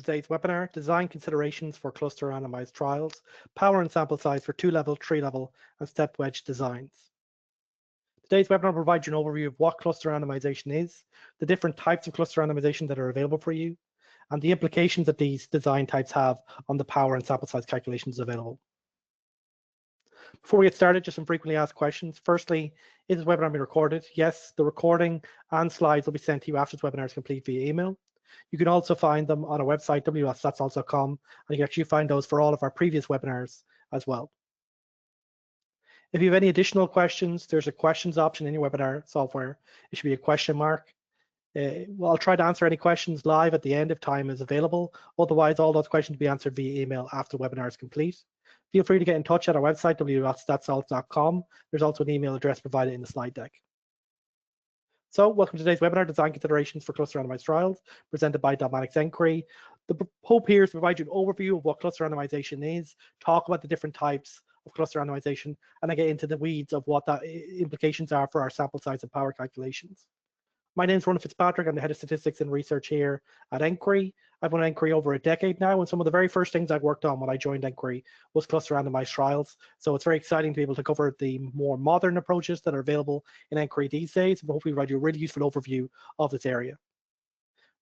today's webinar, Design Considerations for Cluster Randomized Trials, Power and Sample Size for 2-level, 3-level, and Step Wedge Designs. Today's webinar provides you an overview of what cluster randomization is, the different types of cluster randomization that are available for you, and the implications that these design types have on the power and sample size calculations available. Before we get started, just some frequently asked questions. Firstly, is this webinar being recorded? Yes, the recording and slides will be sent to you after this webinar is complete via email. You can also find them on our website, www.statsalt.com, and you can actually find those for all of our previous webinars as well. If you have any additional questions, there's a questions option in your webinar software. It should be a question mark. Well, I'll try to answer any questions live at the end if time is available. Otherwise, all those questions will be answered via email after the webinar is complete. Feel free to get in touch at our website, www.statsalt.com. There's also an email address provided in the slide deck. So welcome to today's webinar, Design Considerations for Cluster Randomized Trials, presented by Dotmatics Enquiry. The hope here is to provide you an overview of what cluster randomization is, talk about the different types of cluster randomization, and I get into the weeds of what the implications are for our sample size and power calculations. My name is Ronan Fitzpatrick. I'm the head of statistics and research here at Enquiry. I've been at Enquiry over a decade now, and some of the very first things I worked on when I joined Enquiry was cluster randomized trials. So it's very exciting to be able to cover the more modern approaches that are available in Enquiry these days, and hopefully provide you a really useful overview of this area.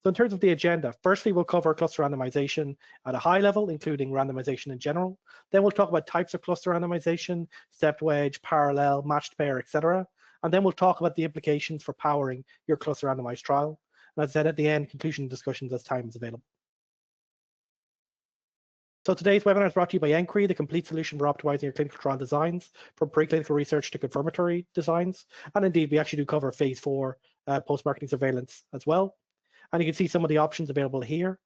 So in terms of the agenda, firstly, we'll cover cluster randomization at a high level, including randomization in general. Then we'll talk about types of cluster randomization, stepped wedge, parallel, matched pair, etc. And then we'll talk about the implications for powering your cluster randomized trial. And as I said at the end, conclusion discussions as time is available. So today's webinar is brought to you by Enquiry, the complete solution for optimizing your clinical trial designs, from preclinical research to confirmatory designs. And indeed, we actually do cover phase 4 post-marketing surveillance as well. And you can see some of the options available here.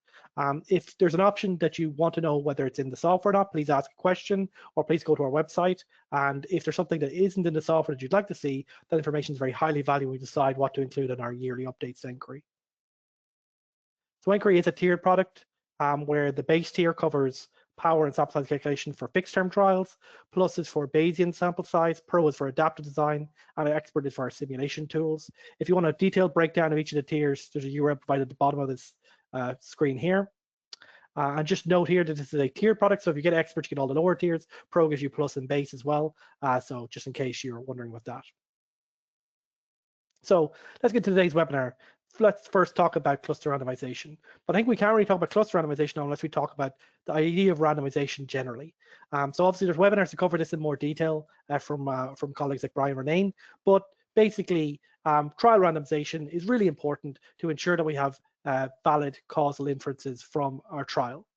If there's an option that you want to know whether it's in the software or not, please ask a question or please go to our website. And if there's something that isn't in the software that you'd like to see, that information is very highly valuable when we decide what to include in our yearly updates to Enquiry. So Enquiry is a tiered product where the base tier covers power and sample size calculation for fixed term trials, plus is for Bayesian sample size, Pro is for adaptive design, and Expert is for our simulation tools. If you want a detailed breakdown of each of the tiers, there's a URL provided at the bottom of this screen here. And just note here that this is a tiered product, so if you get Expert, you get all the lower tiers. Pro gives you plus and base as well, so just in case you're wondering about that. So let's get to today's webinar. Let's first talk about cluster randomization. But I think we can't really talk about cluster randomization unless we talk about the idea of randomization generally. So obviously there's webinars to cover this in more detail from colleagues like Brian Renane, but basically trial randomization is really important to ensure that we have valid causal inferences from our trial.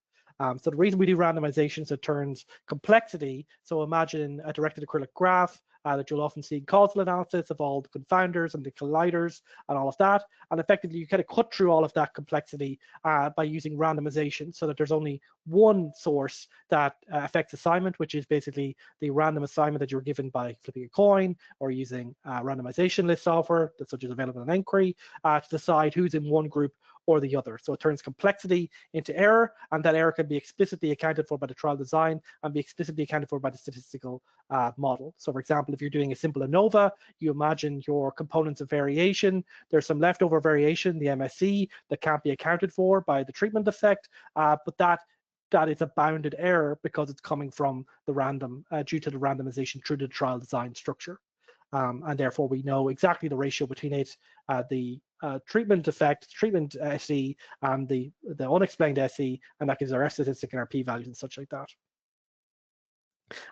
So the reason we do randomization is it turns complexity. So imagine a directed acrylic graph that you'll often see in causal analysis of all the confounders and the colliders and all of that. And effectively, you kind of cut through all of that complexity by using randomization so that there's only one source that affects assignment, which is basically the random assignment that you're given by flipping a coin or using randomization list software, such as available in Enquiry, to decide who's in one group or the other. So it turns complexity into error, and that error can be explicitly accounted for by the trial design and be explicitly accounted for by the statistical model. So for example, if you're doing a simple ANOVA, you imagine your components of variation, there's some leftover variation, the MSE, that can't be accounted for by the treatment effect, but that is a bounded error because it's coming from the random, due to the randomization through the trial design structure. And therefore we know exactly the ratio between it, the treatment effect, treatment SE, and the unexplained SE, and that gives our F statistic and our p-values and such like that.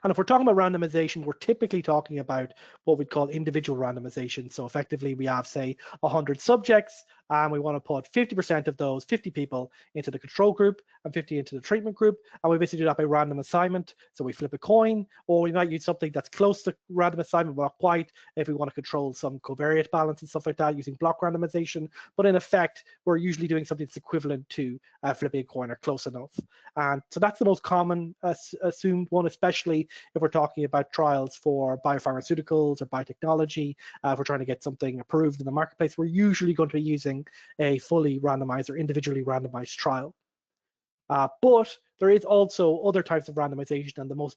And if we're talking about randomization, we're typically talking about what we call individual randomization. So effectively we have, say, 100 subjects, and we want to put 50% of those 50 people into the control group and 50 into the treatment group. And we basically do that by random assignment. So we flip a coin, or we might use something that's close to random assignment, but not quite, if we want to control some covariate balance and stuff like that using block randomization. But in effect, we're usually doing something that's equivalent to flipping a coin or close enough. And so that's the most common assumed one, especially if we're talking about trials for biopharmaceuticals or biotechnology. If we're trying to get something approved in the marketplace, we're usually going to be using a fully randomized or individually randomized trial. But there is also other types of randomization, and the most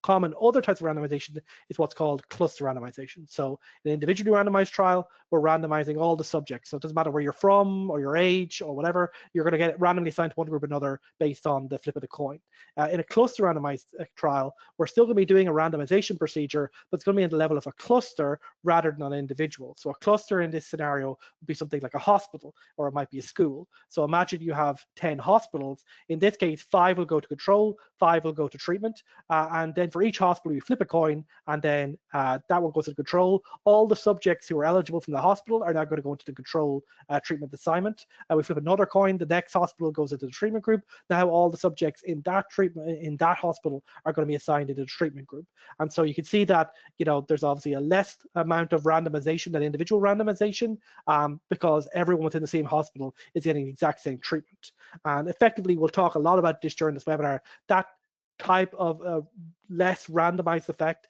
common other types of randomization is what's called cluster randomization. So in an individually randomized trial, we're randomizing all the subjects. So it doesn't matter where you're from or your age or whatever, you're going to get randomly assigned to one group or another based on the flip of the coin. In a cluster randomized trial, we're still going to be doing a randomization procedure, but it's going to be at the level of a cluster rather than an individual. So a cluster in this scenario would be something like a hospital, or it might be a school. So imagine you have 10 hospitals. In this case, 5 will go to control, 5 will go to treatment, and then for each hospital, you flip a coin, and then that one goes to control. All the subjects who are eligible from the hospital are now going to go into the control treatment assignment. We flip another coin, the next hospital goes into the treatment group. Now all the subjects in that hospital are going to be assigned into the treatment group. And so you can see that, you know, there's obviously a less amount of randomization than individual randomization, because everyone within the same hospital is getting the exact same treatment. And effectively, we'll talk a lot about this during this webinar. That type of less randomized effect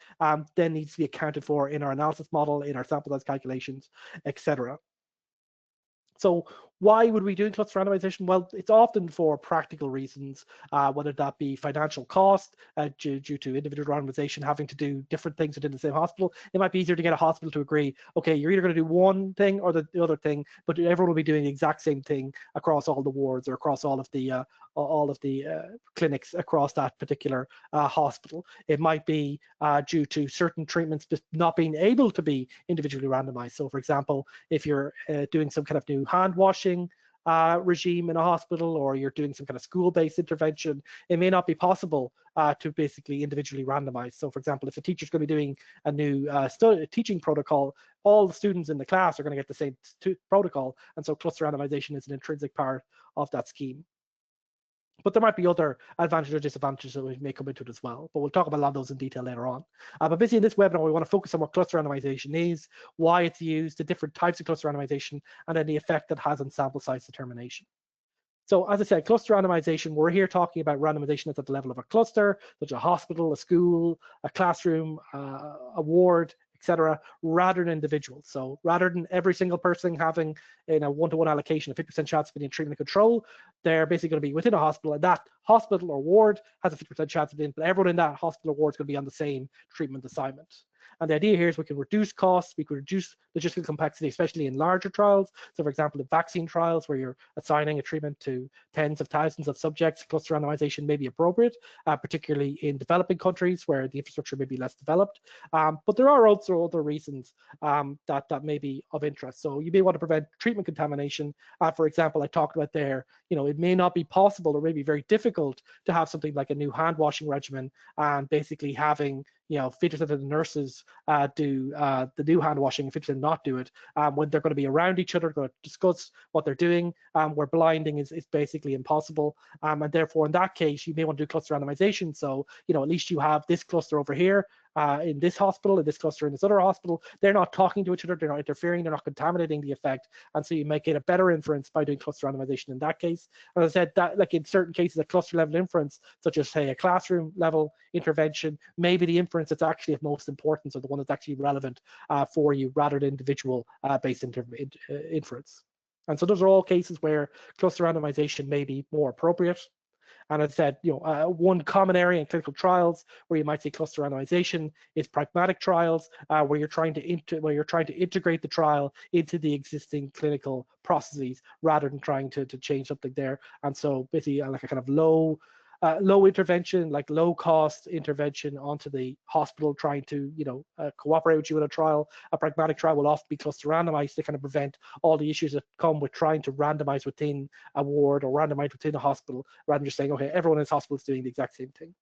then needs to be accounted for in our analysis model, in our sample size calculations, etc. So why would we do cluster randomization? Well, it's often for practical reasons, whether that be financial cost due to individual randomization having to do different things within the same hospital. It might be easier to get a hospital to agree, okay, you're either going to do one thing or the other thing, but everyone will be doing the exact same thing across all the wards or across all of the clinics across that particular hospital. It might be due to certain treatments not being able to be individually randomized. So for example, if you're doing some kind of new hand washing regime in a hospital, or you're doing some kind of school-based intervention, it may not be possible to basically individually randomize. So for example, if a teacher's going to be doing a new teaching protocol, all the students in the class are going to get the same protocol, and so cluster randomization is an intrinsic part of that scheme. But there might be other advantages or disadvantages that we may come into it as well. But we'll talk about a lot of those in detail later on. But basically in this webinar, we want to focus on what cluster randomization is, why it's used, the different types of cluster randomization, and then the effect that has on sample size determination. So as I said, cluster randomization, we're here talking about randomization that's at the level of a cluster, such as a hospital, a school, a classroom, a ward, etc., rather than individuals. So rather than every single person having in a one-to-one allocation a 50% chance of being in treatment control, they're basically going to be within a hospital, and that hospital or ward has a 50% chance of being, but everyone in that hospital or ward is going to be on the same treatment assignment. And the idea here is we can reduce costs, we can reduce logistical complexity, especially in larger trials. So for example, in vaccine trials where you're assigning a treatment to tens of thousands of subjects, cluster randomization may be appropriate, particularly in developing countries where the infrastructure may be less developed. But there are also other reasons that may be of interest. So you may want to prevent treatment contamination. For example, I talked about there, you know, it may not be possible or may be very difficult to have something like a new hand washing regimen and basically having, you know, 50% of the nurses do the new hand washing and 50% not do it when they're going to be around each other, going to discuss what they're doing, where blinding is basically impossible. And therefore, in that case, you may want to do cluster randomization. So, you know, at least you have this cluster over here in this hospital, in this cluster, in this other hospital. They're not talking to each other, they're not interfering, they're not contaminating the effect. And so you might get a better inference by doing cluster randomization in that case. As I said, that like in certain cases, a cluster level inference, such as say a classroom level intervention, maybe the inference that's actually of most importance or the one that's actually relevant for you rather than individual based inference. And so those are all cases where cluster randomization may be more appropriate. And as I said, you know, one common area in clinical trials where you might see cluster randomization is pragmatic trials, where you're trying to integrate the trial into the existing clinical processes rather than trying to change something there. And so basically, like a kind of low intervention, like low cost intervention onto the hospital trying to, you know, cooperate with you in a trial. A pragmatic trial will often be cluster randomized to kind of prevent all the issues that come with trying to randomize within a ward or randomize within a hospital, rather than just saying, okay, everyone in this hospital is doing the exact same thing.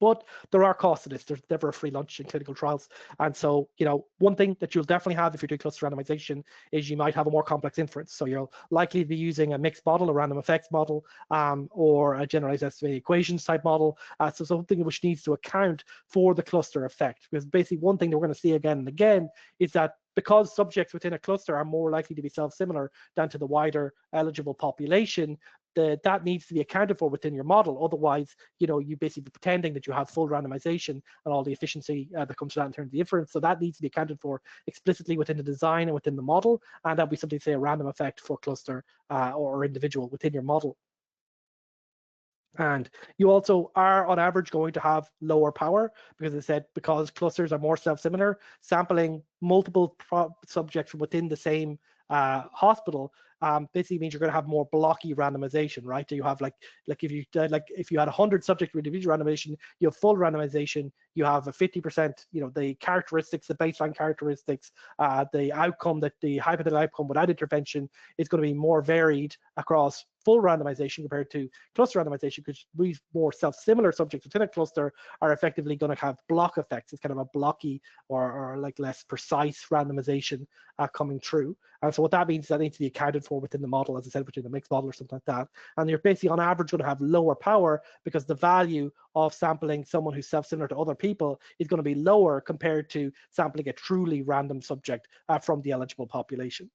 But there are costs to this. There's never a free lunch in clinical trials. And so, you know, one thing that you'll definitely have if you're doing cluster randomization is you might have a more complex inference. So you'll likely be using a mixed model, a random effects model, or a generalized estimated equations type model. So something which needs to account for the cluster effect. Because basically one thing that we're going to see again and again is that because subjects within a cluster are more likely to be self-similar down to the wider eligible population, that needs to be accounted for within your model. Otherwise, you know, you basically pretending that you have full randomization and all the efficiency that comes to that in terms of the inference. So that needs to be accounted for explicitly within the design and within the model. And that'll be something, say, a random effect for cluster or individual within your model. And you also are on average going to have lower power because I said because clusters are more self-similar, sampling multiple subjects from within the same hospital basically means you're going to have more blocky randomization, right? So you have like if you had 100 subject with individual randomization, you have full randomization. You have a 50%, the characteristics, the baseline characteristics, the outcome, that the hypothetical outcome without intervention is going to be more varied across full randomization compared to cluster randomization, because these more self-similar subjects within a cluster are effectively going to have block effects. It's kind of a blocky or like less precise randomization coming through. And so what that means is that needs to be accounted for within the model, as I said, within the mixed model or something like that. And you're basically on average going to have lower power because the value of sampling someone who's self-similar to other people is going to be lower compared to sampling a truly random subject from the eligible population.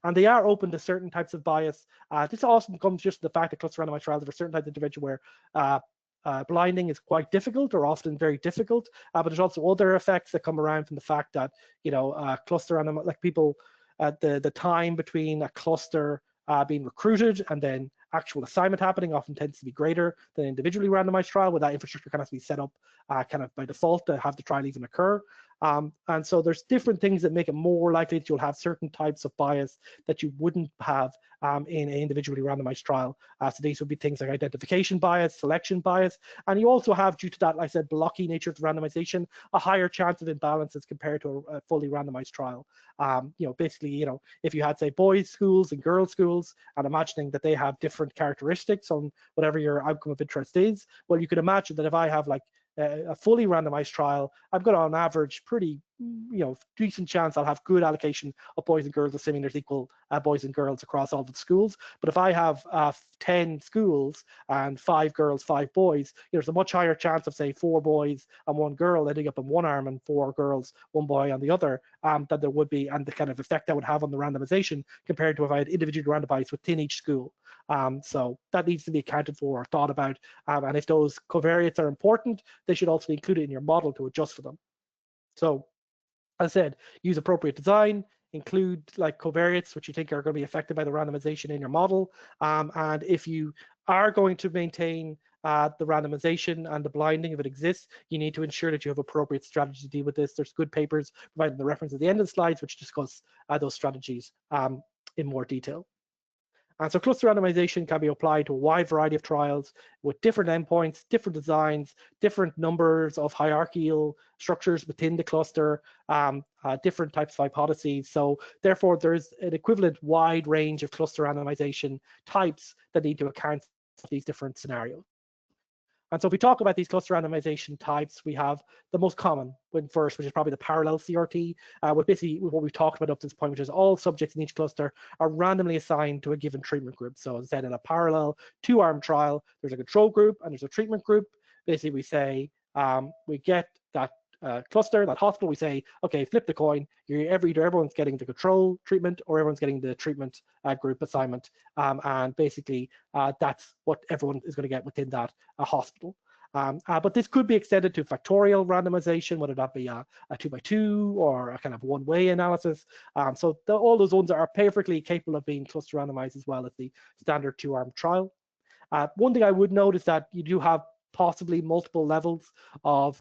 And they are open to certain types of bias. This also comes just to the fact that cluster randomized trials are certain types of intervention where blinding is quite difficult or often very difficult, but there's also other effects that come around from the fact that cluster randomized, like people, the time between a cluster being recruited and then actual assignment happening often tends to be greater than an individually randomized trial, where that infrastructure kind of has to be set up kind of by default to have the trial even occur. And so there's different things that make it more likely that you'll have certain types of bias that you wouldn't have in an individually randomized trial. So these would be things like identification bias, selection bias, and you also have, due to that, like I said, blocky nature of the randomization, a higher chance of imbalances compared to a fully randomized trial. Basically, if you had, say, boys' schools and girls' schools, and imagining that they have different characteristics on whatever your outcome of interest is, well, you could imagine that if I have like a fully randomized trial, I've got on average pretty, decent chance I'll have good allocation of boys and girls, assuming there's equal boys and girls across all the schools. But if I have 10 schools and 5 girls, 5 boys, there's a much higher chance of, say, 4 boys and 1 girl ending up in one arm and 4 girls, 1 boy on the other, than there would be, and the kind of effect that would have on the randomization compared to if I had individually randomized within each school. So that needs to be accounted for or thought about. And if those covariates are important, they should also be included in your model to adjust for them. So as I said, use appropriate design, include like covariates which you think are going to be affected by the randomization in your model. And if you are going to maintain the randomization and the blinding, if it exists, you need to ensure that you have appropriate strategies to deal with this. There's good papers provided the reference at the end of the slides which discuss those strategies in more detail. And so cluster randomization can be applied to a wide variety of trials with different endpoints, different designs, different numbers of hierarchical structures within the cluster, different types of hypotheses. So therefore, there's an equivalent wide range of cluster randomization types that need to account for these different scenarios. And so if we talk about these cluster randomization types, we have the most common one first, which is probably the parallel CRT, with basically what we've talked about up to this point, which is all subjects in each cluster are randomly assigned to a given treatment group. So as I said, in a parallel 2-arm trial, there's a control group and there's a treatment group. Basically, we say we get that cluster, that hospital, we say, okay, flip the coin. Either everyone's getting the control treatment or everyone's getting the treatment group assignment. And basically, that's what everyone is going to get within that hospital. But this could be extended to factorial randomization, whether that be a 2x2 or a kind of one-way analysis. So all those ones are perfectly capable of being cluster randomized as well as the standard 2-arm trial. One thing I would note is that you do have possibly multiple levels of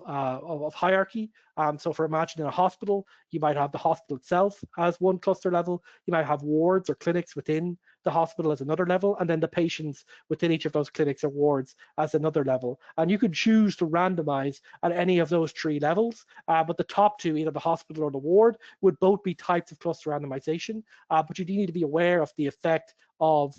hierarchy. So for imagining a hospital, you might have the hospital itself as one cluster level. You might have wards or clinics within the hospital as another level, and then the patients within each of those clinics or wards as another level. And you could choose to randomize at any of those 3 levels, but the top 2, either the hospital or the ward, would both be types of cluster randomization, but you do need to be aware of the effect of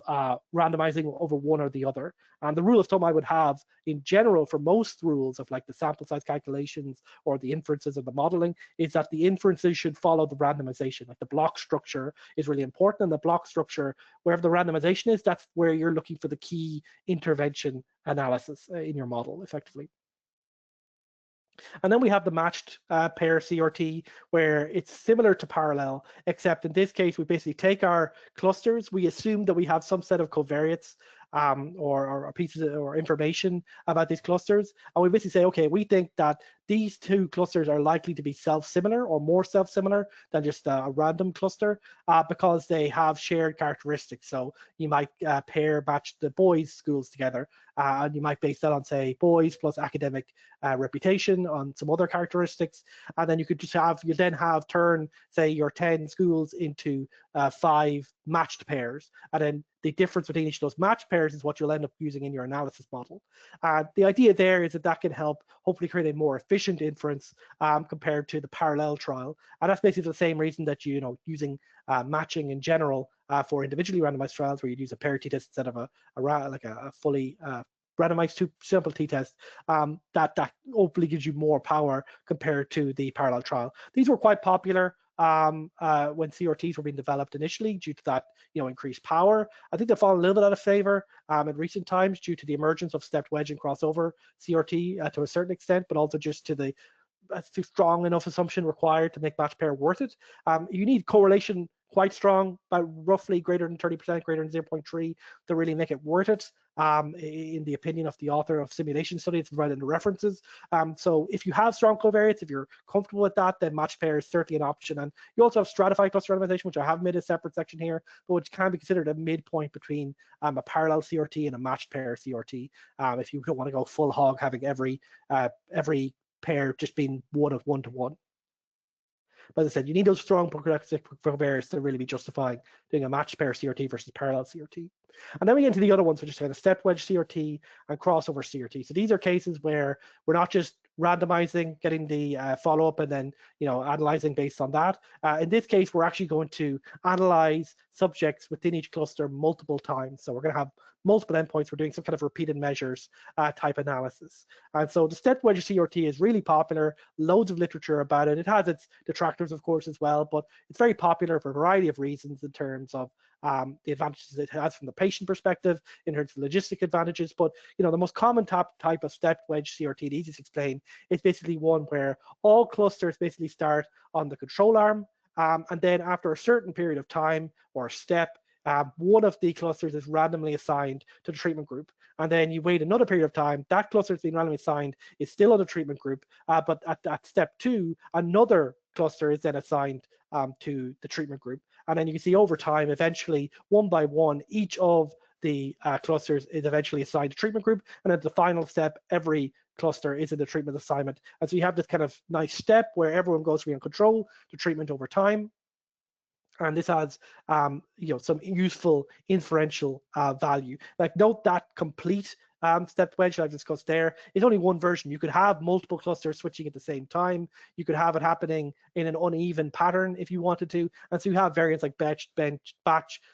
randomizing over one or the other. And the rule of thumb I would have in general for most rules of like the sample size calculations or the inferences or the modeling is that the inferences should follow the randomization. Like the block structure is really important, and the block structure, wherever the randomization is, that's where you're looking for the key intervention analysis in your model effectively. And then we have the matched pair CRT, where it's similar to parallel, except in this case, we basically take our clusters, we assume that we have some set of covariates or pieces or information about these clusters. And we basically say, okay, we think that these two clusters are likely to be self-similar or more self-similar than just a random cluster because they have shared characteristics. So you might pair match the boys' schools together, and you might base that on, say, boys plus academic reputation on some other characteristics. And then you could just have, you then have turn, say, your 10 schools into 5 matched pairs. And then the difference between each of those matched pairs is what you'll end up using in your analysis model. The idea there is that that can help hopefully create a more efficient inference compared to the parallel trial. And that's basically the same reason that using matching in general for individually randomized trials, where you'd use a pair t-test instead of a fully randomized two simple t-test, that hopefully gives you more power compared to the parallel trial. These were quite popular when CRTs were being developed initially due to that increased power. I think they've fallen a little bit out of favor in recent times due to the emergence of stepped wedge and crossover CRT to a certain extent, but also just to the strong enough assumption required to make match pair worth it. You need correlation quite strong, about roughly greater than 30%, greater than 0.3 to really make it worth it, in the opinion of the author of simulation studies provided in the references. So if you have strong covariates, if you're comfortable with that, then match pair is certainly an option. And you also have stratified cluster randomization, which I have made a separate section here, but which can be considered a midpoint between a parallel CRT and a matched pair CRT. If you don't want to go full hog, having every pair just being one of 1-to-1. But as I said, you need those strong progressive covariates to really be justifying doing a matched pair CRT versus parallel CRT. And then we get into the other ones, which is kind of step wedge CRT and crossover CRT. So these are cases where we're not just randomizing, getting the follow-up, and then analyzing based on that. In this case, we're actually going to analyze subjects within each cluster multiple times. So we're going to have multiple endpoints. We're doing some kind of repeated measures type analysis. And so the step wedge CRT is really popular, loads of literature about it. It has its detractors, of course, as well, but it's very popular for a variety of reasons in terms of the advantages it has from the patient perspective, in terms of logistic advantages. But the most common type of step wedge CRT, the easiest to explain, is basically one where all clusters basically start on the control arm, and then after a certain period of time or step, one of the clusters is randomly assigned to the treatment group. And then you wait another period of time, that cluster that's been randomly assigned is still on the treatment group, but at step 2, another cluster is then assigned to the treatment group. And then you can see over time, eventually, one by one, each of the clusters is eventually assigned to treatment group. And at the final step, every cluster is in the treatment assignment. And so you have this kind of nice step where everyone goes from control to treatment over time. And this has some useful inferential value. Like, note that complete step wedge I've discussed there is only one version. You could have multiple clusters switching at the same time. You could have it happening in an uneven pattern if you wanted to. And so you have variants like batch,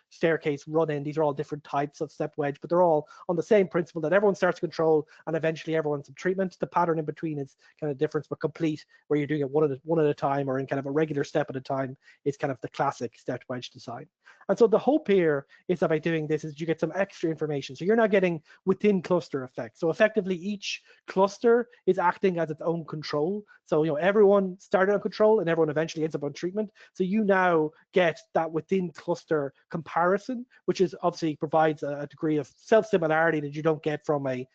staircase, run-in. These are all different types of step wedge, but they're all on the same principle that everyone starts control and eventually everyone's in treatment. The pattern in between is kind of different, but complete, where you're doing it one at a time or in kind of a regular step at a time, is kind of the classic step wedge design. And so the hope here is that by doing this is you get some extra information. So you're not getting within cluster effect. So effectively each cluster is acting as its own control. So everyone started on control and everyone eventually ends up on treatment. So you now get that within cluster comparison, which is obviously provides a degree of self-similarity that you don't get from a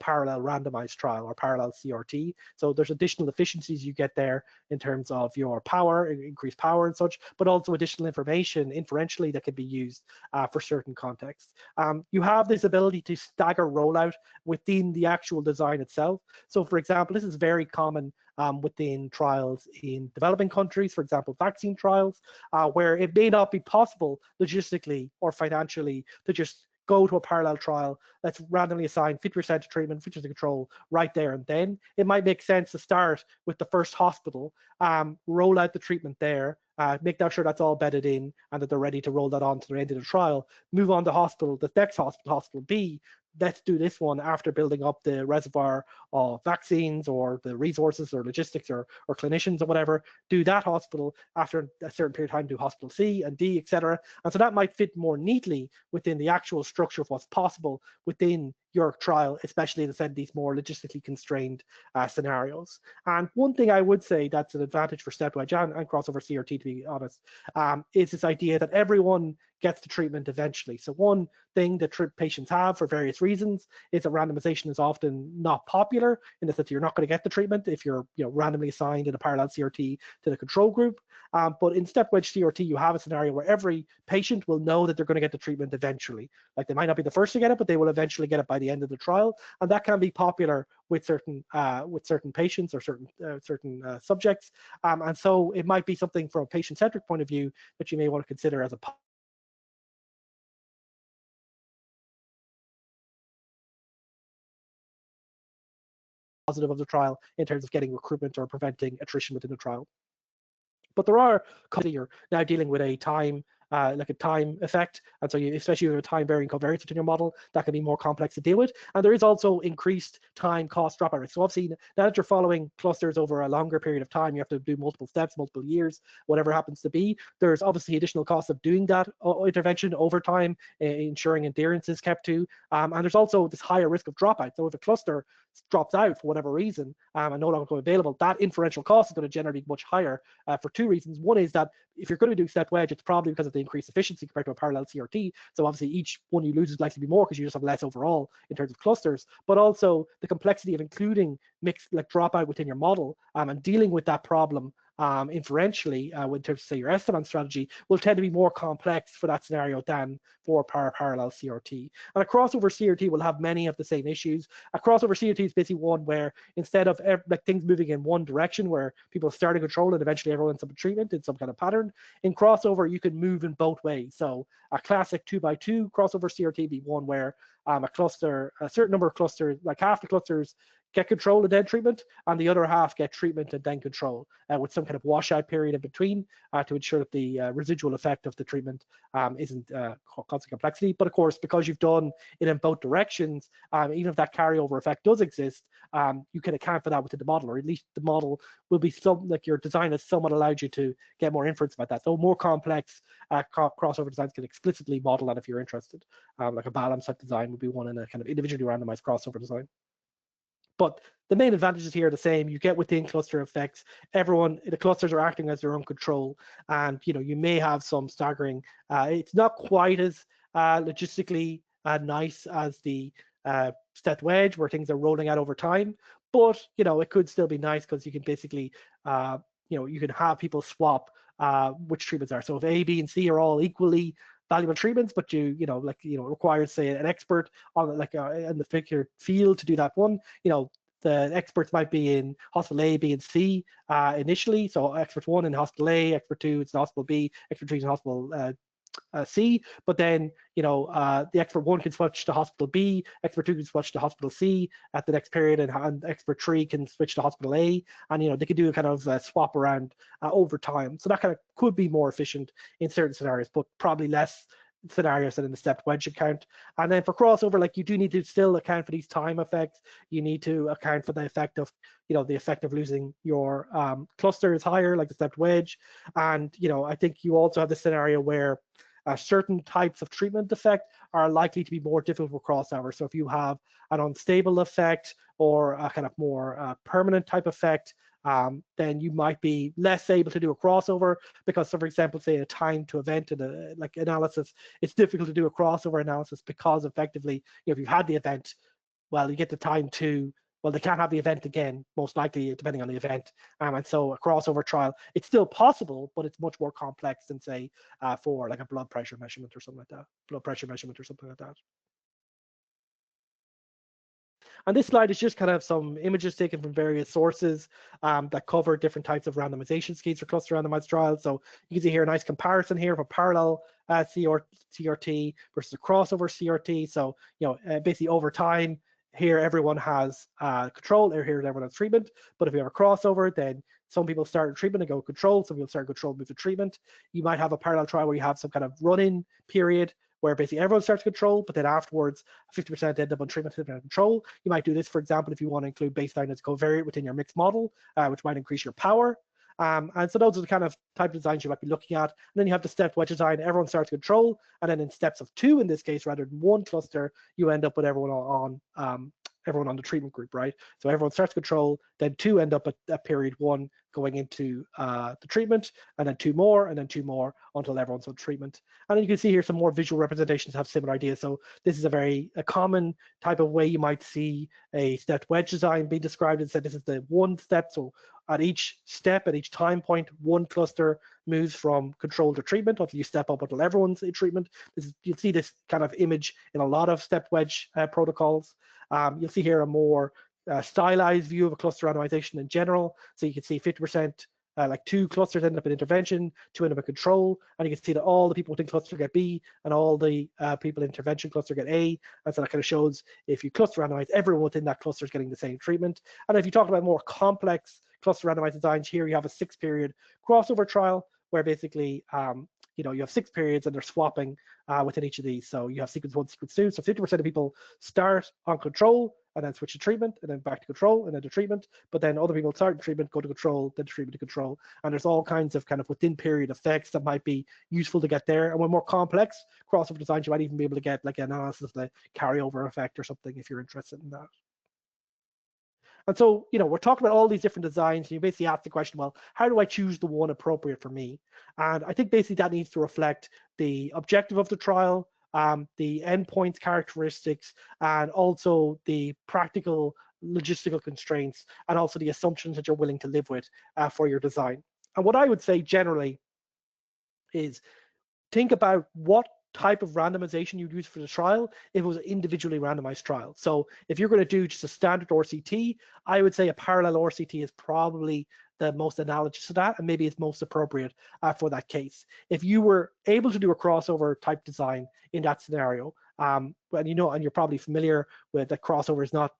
parallel randomized trial or parallel CRT. So there's additional efficiencies you get there in terms of your power, increased power and such, but also additional information inferentially that can be used for certain contexts. You have this ability to stagger rollout within the actual design itself. So for example, this is very common within trials in developing countries, for example, vaccine trials, where it may not be possible logistically or financially to just go to a parallel trial that's randomly assigned 50% to treatment, 50% to control right there and then. It might make sense to start with the first hospital, roll out the treatment there, make sure that's all bedded in and that they're ready to roll that on to the end of the trial, move on to the next hospital, hospital B. Let's do this one after building up the reservoir of vaccines or the resources or logistics or clinicians or whatever. Do that hospital after a certain period of time, do hospital C and D, etc. And so that might fit more neatly within the actual structure of what's possible within your trial, especially as I said, these more logistically constrained scenarios. And one thing I would say that's an advantage for step wedge and crossover CRT, to be honest, is this idea that everyone gets the treatment eventually. So one thing that patients have for various reasons is that randomization is often not popular in the sense that you're not going to get the treatment if you're randomly assigned in a parallel CRT to the control group. But in step wedge CRT, you have a scenario where every patient will know that they're going to get the treatment eventually. Like they might not be the first to get it, but they will eventually get it by the end of the trial, and that can be popular with certain patients or certain subjects. And so it might be something from a patient-centric point of view that you may want to consider as a positive of the trial in terms of getting recruitment or preventing attrition within the trial. But there are you're now dealing with a time like a time effect, and so especially with a time varying covariance within your model, that can be more complex to deal with. And there is also increased time cost dropout risk. So obviously now that you're following clusters over a longer period of time, you have to do multiple steps, multiple years, whatever happens to be. There's obviously additional costs of doing that intervention over time, ensuring adherence is kept to, and there's also this higher risk of dropout. So if a cluster drops out for whatever reason and no longer available, that inferential cost is going to generally be much higher for two reasons. One is that if you're going to do step wedge, it's probably because of the increased efficiency compared to a parallel CRT. So obviously each one you lose is likely to be more because you just have less overall in terms of clusters, but also the complexity of including mixed like dropout within your model and dealing with that problem inferentially in terms of say your estimate strategy will tend to be more complex for that scenario than for parallel CRT. And a crossover CRT will have many of the same issues. A crossover CRT is basically one where instead of like things moving in one direction where people start a control and eventually everyone ends up in treatment in some kind of pattern, in crossover you can move in both ways. So a classic 2x2 crossover CRT be one where a certain number of clusters, like half the clusters get control and then treatment, and the other half get treatment and then control, with some kind of washout period in between to ensure that the residual effect of the treatment isn't constant complexity. But of course, because you've done it in both directions, even if that carryover effect does exist, you can account for that within the model, or at least the model will be like your design has somewhat allowed you to get more inference about that. So more complex crossover designs can explicitly model that if you're interested. Like a balance type design would be one in a kind of individually randomized crossover design. But the main advantages here are the same. You get within cluster effects. The clusters are acting as their own control, and you may have some staggering. It's not quite as logistically nice as the step wedge where things are rolling out over time, but it could still be nice because you can basically you can have people swap which treatments are. So if A, B, and C are all equally valuable treatments, but requires say an expert on in the particular field to do that one. The experts might be in hospital A, B, and C initially. So expert 1 in hospital A, expert 2 is in hospital B, expert 3 is in hospital C, but then the expert 1 can switch to hospital B, expert 2 can switch to hospital C at the next period, and expert 3 can switch to hospital A, and they can do a kind of swap around over time. So that kind of could be more efficient in certain scenarios, but probably less scenarios than in the stepped wedge account. And then for crossover, like you do need to still account for these time effects. You need to account for the effect of the effect of losing your cluster is higher, like the stepped wedge. And I think you also have the scenario where certain types of treatment effect are likely to be more difficult for crossover. So if you have an unstable effect or a kind of more permanent type effect, then you might be less able to do a crossover because, so for example, say a time to event and like analysis, it's difficult to do a crossover analysis because effectively, if you've had the event, well, you get the time to, well, they can't have the event again, most likely, depending on the event. And so a crossover trial, it's still possible, but it's much more complex than, say, for like a blood pressure measurement or something like that. And this slide is just kind of some images taken from various sources that cover different types of randomization schemes for cluster randomized trials. So you can see here a nice comparison here of a parallel CRT versus a crossover CRT. So, basically over time, here everyone has control, here everyone has treatment. But if you have a crossover, then some people start treatment and go control, some people start control and move to treatment. You might have a parallel trial where you have some kind of run-in period where basically everyone starts control, but then afterwards 50% end up on treatment, 50% control. You might do this, for example, if you want to include baseline as covariate within your mixed model, which might increase your power. And so those are the kind of type of designs you might be looking at. And then you have the step wedge design, everyone starts control, and then in steps of 2, in this case, rather than one cluster, you end up with everyone on everyone on the treatment group, right? So everyone starts control, then 2 end up at period 1 going into the treatment, and then 2 more, and then 2 more until everyone's on treatment. And then you can see here some more visual representations have similar ideas. So this is a common type of way you might see a stepped wedge design being described. And said this is the one step. So at each step, at each time point, one cluster moves from control to treatment until you step up until everyone's in treatment. You'll see this kind of image in a lot of stepped wedge protocols. You'll see here a more stylized view of a cluster randomization in general. So you can see 50%, like 2 clusters end up in intervention, 2 end up in control, and you can see that all the people within cluster get B and all the people in intervention cluster get A. And so that kind of shows if you cluster randomize, everyone within that cluster is getting the same treatment. And if you talk about more complex cluster randomized designs, here you have a 6-period crossover trial where basically you have 6 periods and they're swapping within each of these. So you have sequence 1, sequence 2. So 50% of people start on control and then switch to treatment and then back to control and then to treatment. But then other people start in treatment, go to control, then to treatment to control. And there's all kinds of kind of within period effects that might be useful to get there. And when more complex crossover designs, you might even be able to get like an analysis of the carryover effect or something if you're interested in that. And so, we're talking about all these different designs, and you basically ask the question, well, how do I choose the one appropriate for me? And I think basically that needs to reflect the objective of the trial, the endpoints characteristics, and also the practical logistical constraints, and also the assumptions that you're willing to live with for your design. And what I would say generally is think about what type of randomization you'd use for the trial if it was an individually randomized trial. So if you're going to do just a standard RCT, I would say a parallel RCT is probably the most analogous to that, and maybe it's most appropriate for that case. If you were able to do a crossover type design in that scenario, and you're probably familiar with that crossover is not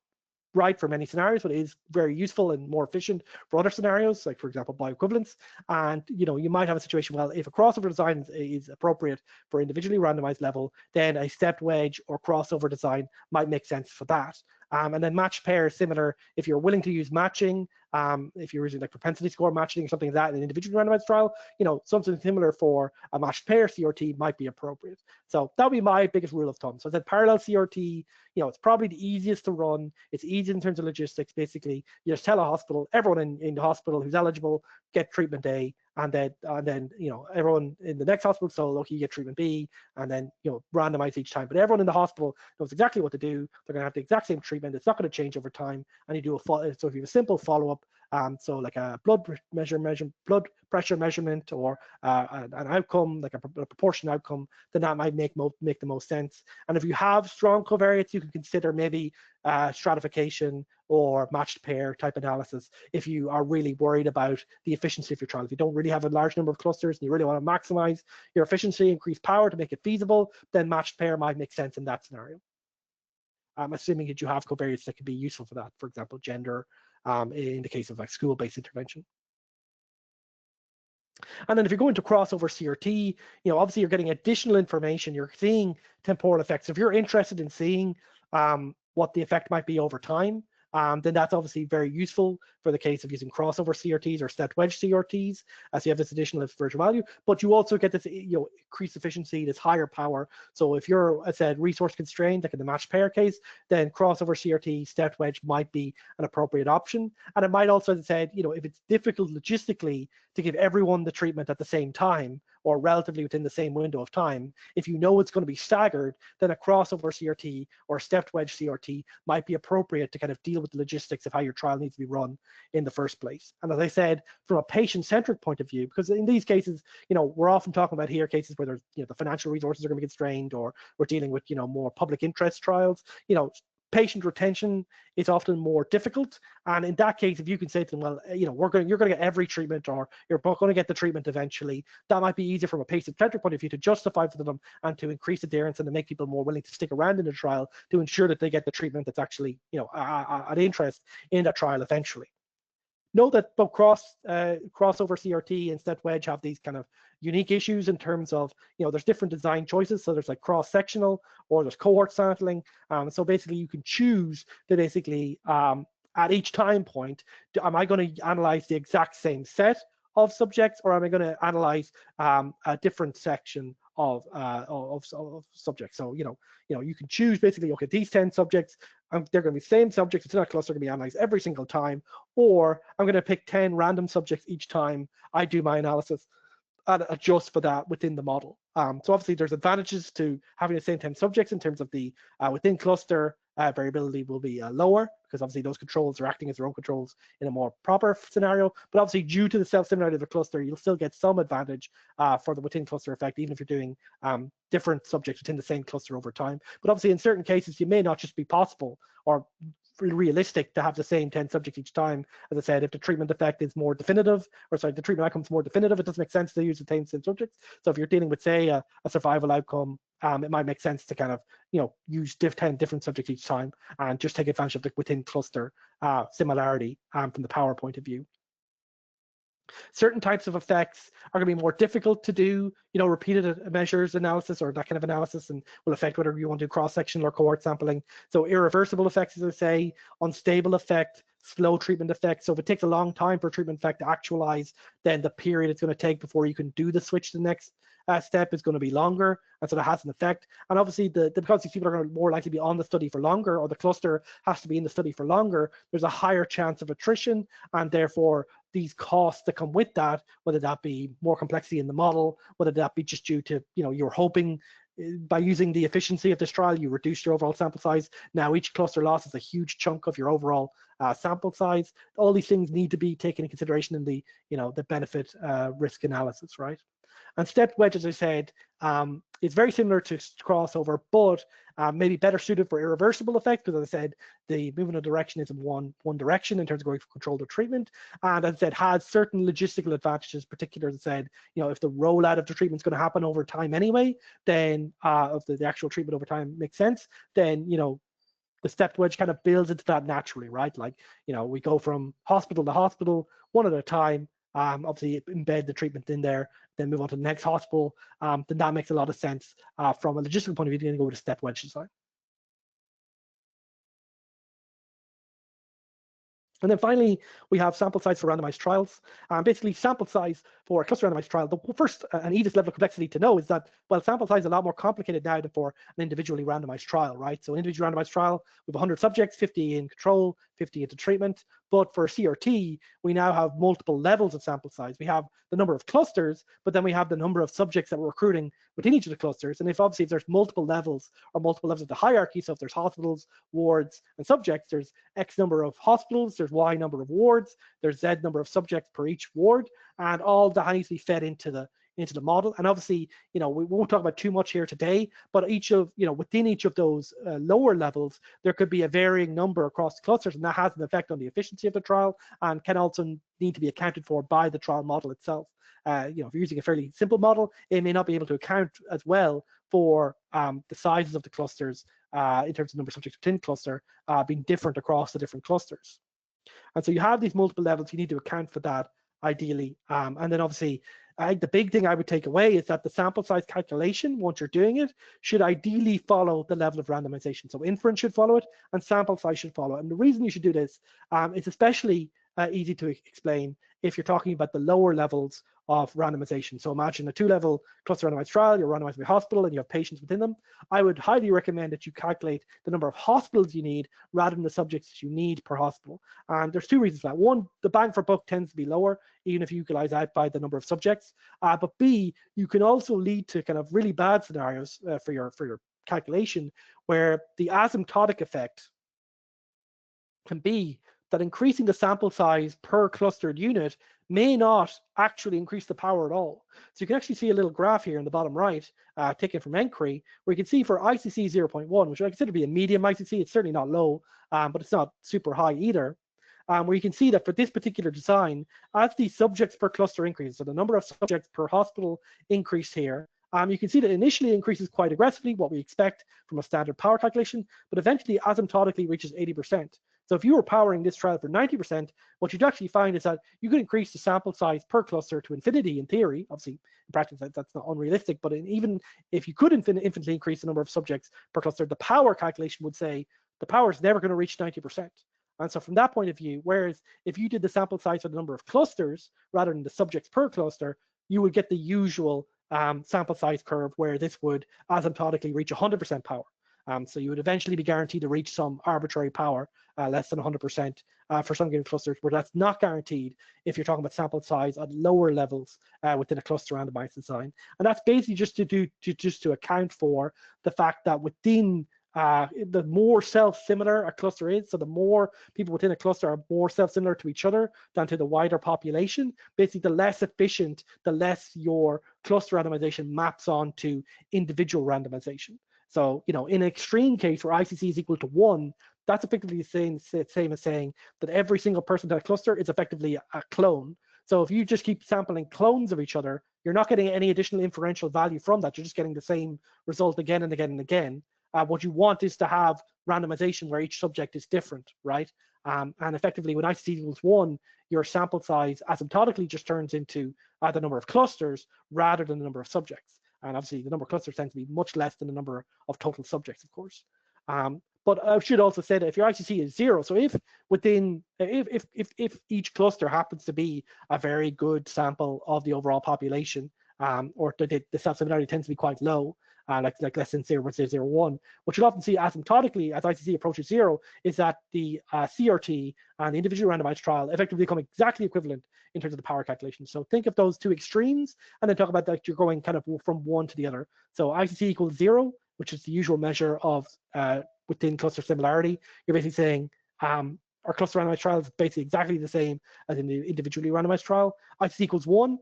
right for many scenarios, but it is very useful and more efficient for other scenarios, like for example bioequivalence. And you might have a situation, well, if a crossover design is appropriate for individually randomized level, then a stepped wedge or crossover design might make sense for that. And then matched pair is similar. If you're willing to use matching, if you're using like propensity score matching or something like that in an individual randomized trial, something similar for a matched pair CRT might be appropriate. So that would be my biggest rule of thumb. So I said parallel CRT, it's probably the easiest to run. It's easy in terms of logistics. Basically, you just tell a hospital, everyone in the hospital who's eligible get treatment A, and then everyone in the next hospital, so look, you get treatment B, and then randomize each time. But everyone in the hospital knows exactly what to do. They're going to have the exact same treatment. It's not going to change over time. And you do so if you have a simple follow-up, so like a blood pressure measurement, or an outcome, like a proportion outcome, then that might make the most sense. And if you have strong covariates, you can consider maybe stratification or matched pair type analysis if you are really worried about the efficiency of your trial. If you don't really have a large number of clusters and you really want to maximize your efficiency, increase power to make it feasible, then matched pair might make sense in that scenario. I'm assuming that you have covariates that could be useful for that, for example, gender, in the case of like school-based intervention. And then if you're going to crossover CRT, obviously you're getting additional information. You're seeing temporal effects. If you're interested in seeing what the effect might be over time, then that's obviously very useful for the case of using crossover CRTs or stepped wedge CRTs, as you have this additional virtual value. But you also get this increased efficiency, this higher power. So if you're, as I said, resource constrained, like in the matched pair case, then crossover CRT, stepped wedge might be an appropriate option. And it might also, as I said, if it's difficult logistically to give everyone the treatment at the same time, or relatively within the same window of time, if you know it's going to be staggered, then a crossover CRT or a stepped wedge CRT might be appropriate to kind of deal with the logistics of how your trial needs to be run in the first place. And as I said, from a patient-centric point of view, because in these cases, we're often talking about here cases where there's, the financial resources are going to be constrained, or we're dealing with, more public interest trials, patient retention is often more difficult. And in that case, if you can say to them, well, you're going to get every treatment, or you're going to get the treatment eventually, that might be easier from a patient-centric point of view to justify for them and to increase adherence and to make people more willing to stick around in the trial to ensure that they get the treatment that's actually, an interest in that trial eventually. Note that both crossover CRT and stepped wedge have these kind of unique issues in terms of, there's different design choices. So there's like cross-sectional, or there's cohort sampling. So basically you can choose to basically, at each time point, am I going to analyze the exact same set of subjects, or am I going to analyze a different section of subjects. So you can choose basically, okay, these 10 subjects, they're going to be the same subjects within that cluster, going to be analyzed every single time, or I'm going to pick 10 random subjects each time I do my analysis and adjust for that within the model. So obviously there's advantages to having the same 10 subjects in terms of the within cluster variability will be lower, because obviously those controls are acting as their own controls in a more proper scenario. But obviously due to the self-similarity of the cluster, you'll still get some advantage for the within cluster effect, even if you're doing different subjects within the same cluster over time. But obviously in certain cases, you may not just be possible or realistic to have the same 10 subjects each time. As I said, if the treatment effect is more definitive, or sorry, the treatment outcome is more definitive, it doesn't make sense to use the same subjects. So if you're dealing with, say, a survival outcome, it might make sense to kind of, use 10 different subjects each time and just take advantage of the within cluster similarity from the power point of view. Certain types of effects are going to be more difficult to do, repeated measures analysis or that kind of analysis, and will affect whether you want to do cross-sectional or cohort sampling. So irreversible effects, as I say, unstable effect, slow treatment effect. So if it takes a long time for a treatment effect to actualize, then the period it's going to take before you can do the switch to the next step is going to be longer, and so that has an effect. And obviously, because these people are going to more likely be on the study for longer, or the cluster has to be in the study for longer, there's a higher chance of attrition, and therefore these costs that come with that, whether that be more complexity in the model, whether that be just due to, you're hoping by using the efficiency of this trial, you reduce your overall sample size. Now each cluster loss is a huge chunk of your overall sample size. All these things need to be taken into consideration in the, the benefit risk analysis, right? And stepped wedge, as I said, is very similar to crossover, but maybe better suited for irreversible effects, because as I said, the movement of direction is in one direction in terms of going for controlled treatment. And as I said, has certain logistical advantages, particularly, as I said, if the rollout of the treatment is going to happen over time anyway, then if the actual treatment over time makes sense, then, the stepped wedge kind of builds into that naturally, right? Like, we go from hospital to hospital, one at a time, obviously embed the treatment in there, then move on to the next hospital, then that makes a lot of sense from a logistical point of view to go with a step wedge design. And then finally, we have sample size for randomized trials. Basically, sample size for a cluster randomized trial, the first and easiest level of complexity to know is that, well, sample size is a lot more complicated now than for an individually randomized trial, right? So individual randomized trial, we have 100 subjects, 50 in control, 50 into treatment. But for CRT, we now have multiple levels of sample size. We have the number of clusters, but then we have the number of subjects that we're recruiting within each of the clusters. And if there's multiple levels or multiple levels of the hierarchy, so if there's hospitals, wards, and subjects, there's X number of hospitals, there's Y number of wards, there's Z number of subjects per each ward, and all that needs to be fed into the model. And obviously, we won't talk about too much here today, but within each of those lower levels, there could be a varying number across the clusters, and that has an effect on the efficiency of the trial and can also need to be accounted for by the trial model itself. If you're using a fairly simple model, it may not be able to account as well for the sizes of the clusters in terms of number of subjects within cluster being different across the different clusters. And so you have these multiple levels, you need to account for that ideally. And then obviously, I think the big thing I would take away is that the sample size calculation, once you're doing it, should ideally follow the level of randomization. So inference should follow it, and sample size should follow it. And the reason you should do this is especially easy to explain if you're talking about the lower levels of randomization. So imagine a 2-level cluster randomized trial, you're randomized by hospital and you have patients within them. I would highly recommend that you calculate the number of hospitals you need rather than the subjects that you need per hospital. And there's 2 reasons for that. One, the bang for buck tends to be lower, even if you equalize out by the number of subjects. But B, you can also lead to kind of really bad scenarios for your calculation, where the asymptotic effect can be that increasing the sample size per clustered unit may not actually increase the power at all. So you can actually see a little graph here in the bottom right, taken from NCRI, where you can see for ICC 0.1, which I consider to be a medium ICC, it's certainly not low, but it's not super high either, where you can see that for this particular design, as the subjects per cluster increases, so the number of subjects per hospital increase here, you can see that initially increases quite aggressively, what we expect from a standard power calculation, but eventually asymptotically reaches 80%. So if you were powering this trial for 90%, what you'd actually find is that you could increase the sample size per cluster to infinity in theory. Obviously, in practice, that's not unrealistic, but even if you could infinitely increase the number of subjects per cluster, the power calculation would say the power is never going to reach 90%. And so from that point of view, whereas if you did the sample size for the number of clusters rather than the subjects per cluster, you would get the usual sample size curve where this would asymptotically reach 100% power. So you would eventually be guaranteed to reach some arbitrary power, less than 100% for some given clusters, where that's not guaranteed if you're talking about sample size at lower levels within a cluster randomized design. And that's basically just to account for the fact that within the more self-similar a cluster is, so the more people within a cluster are more self-similar to each other than to the wider population, basically the less efficient, the less your cluster randomization maps onto individual randomization. So, in an extreme case where ICC is equal to 1, that's effectively the same as saying that every single person in a cluster is effectively a clone. So if you just keep sampling clones of each other, you're not getting any additional inferential value from that. You're just getting the same result again and again and again. What you want is to have randomization where each subject is different, right? And effectively, when ICC equals 1, your sample size asymptotically just turns into the number of clusters rather than the number of subjects. And obviously, the number of clusters tends to be much less than the number of total subjects, of course. But I should also say that if your ICC is 0, so if each cluster happens to be a very good sample of the overall population, or the self-similarity tends to be quite low, like less than 0.001, what you'll often see asymptotically as ICC approaches 0 is that the CRT and the individual randomized trial effectively become exactly equivalent in terms of the power calculation. So think of those two extremes and then talk about that you're going kind of from one to the other. So ICC equals 0, which is the usual measure of within cluster similarity. You're basically saying our cluster randomized trial is basically exactly the same as in the individually randomized trial. ICC equals 1.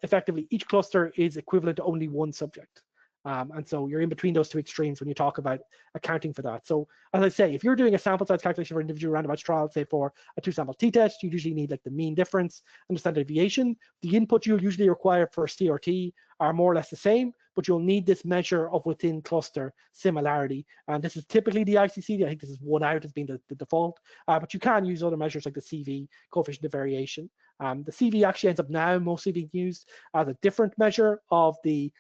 Effectively, each cluster is equivalent to only one subject. And so you're in between those two extremes when you talk about accounting for that. So as I say, if you're doing a sample size calculation for individual randomized trial, say for a 2-sample t-test, you usually need like the mean difference and the standard deviation. The input you'll usually require for a CRT are more or less the same, but you'll need this measure of within cluster similarity. And this is typically the ICC. I think this is 1 out as being the default, but you can use other measures like the CV, coefficient of variation. The CV actually ends up now mostly being used as a different measure of the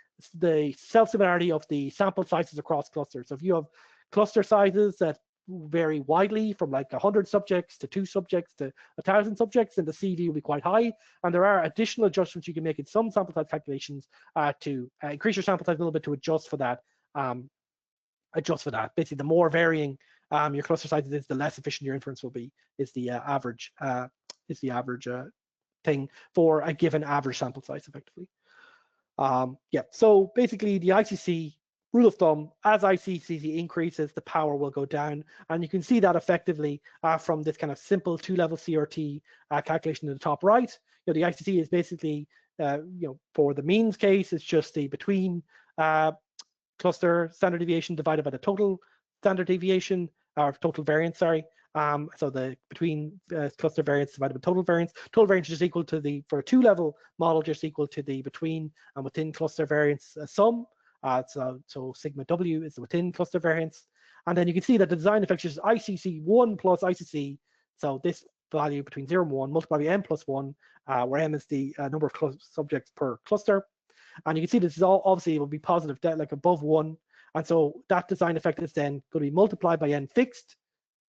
self-similarity of the sample sizes across clusters. So if you have cluster sizes that vary widely from like 100 subjects to 2 subjects to 1,000 subjects, then the CV will be quite high. And there are additional adjustments you can make in some sample size calculations to increase your sample size a little bit to adjust for that. Basically, the more varying your cluster sizes is, the less efficient your inference will be. Is the average thing for a given average sample size, effectively. Yeah, so basically the ICC rule of thumb, as ICC increases, the power will go down. And you can see that effectively from this kind of simple 2-level CRT calculation in the top right. The ICC is basically, for the means case, it's just the between cluster standard deviation divided by the total standard deviation, or total variance, sorry. So the between cluster variance divided by total variance. Total variance is just equal to the, for a 2-level model, just equal to the between and within cluster variance sum. So sigma W is the within cluster variance. And then you can see that the design effect is ICC 1 plus ICC. So this value between 0 and 1 multiplied by n plus 1, where n is the number of subjects per cluster. And you can see this is all obviously will be positive, like above 1. And so that design effect is then going to be multiplied by n fixed.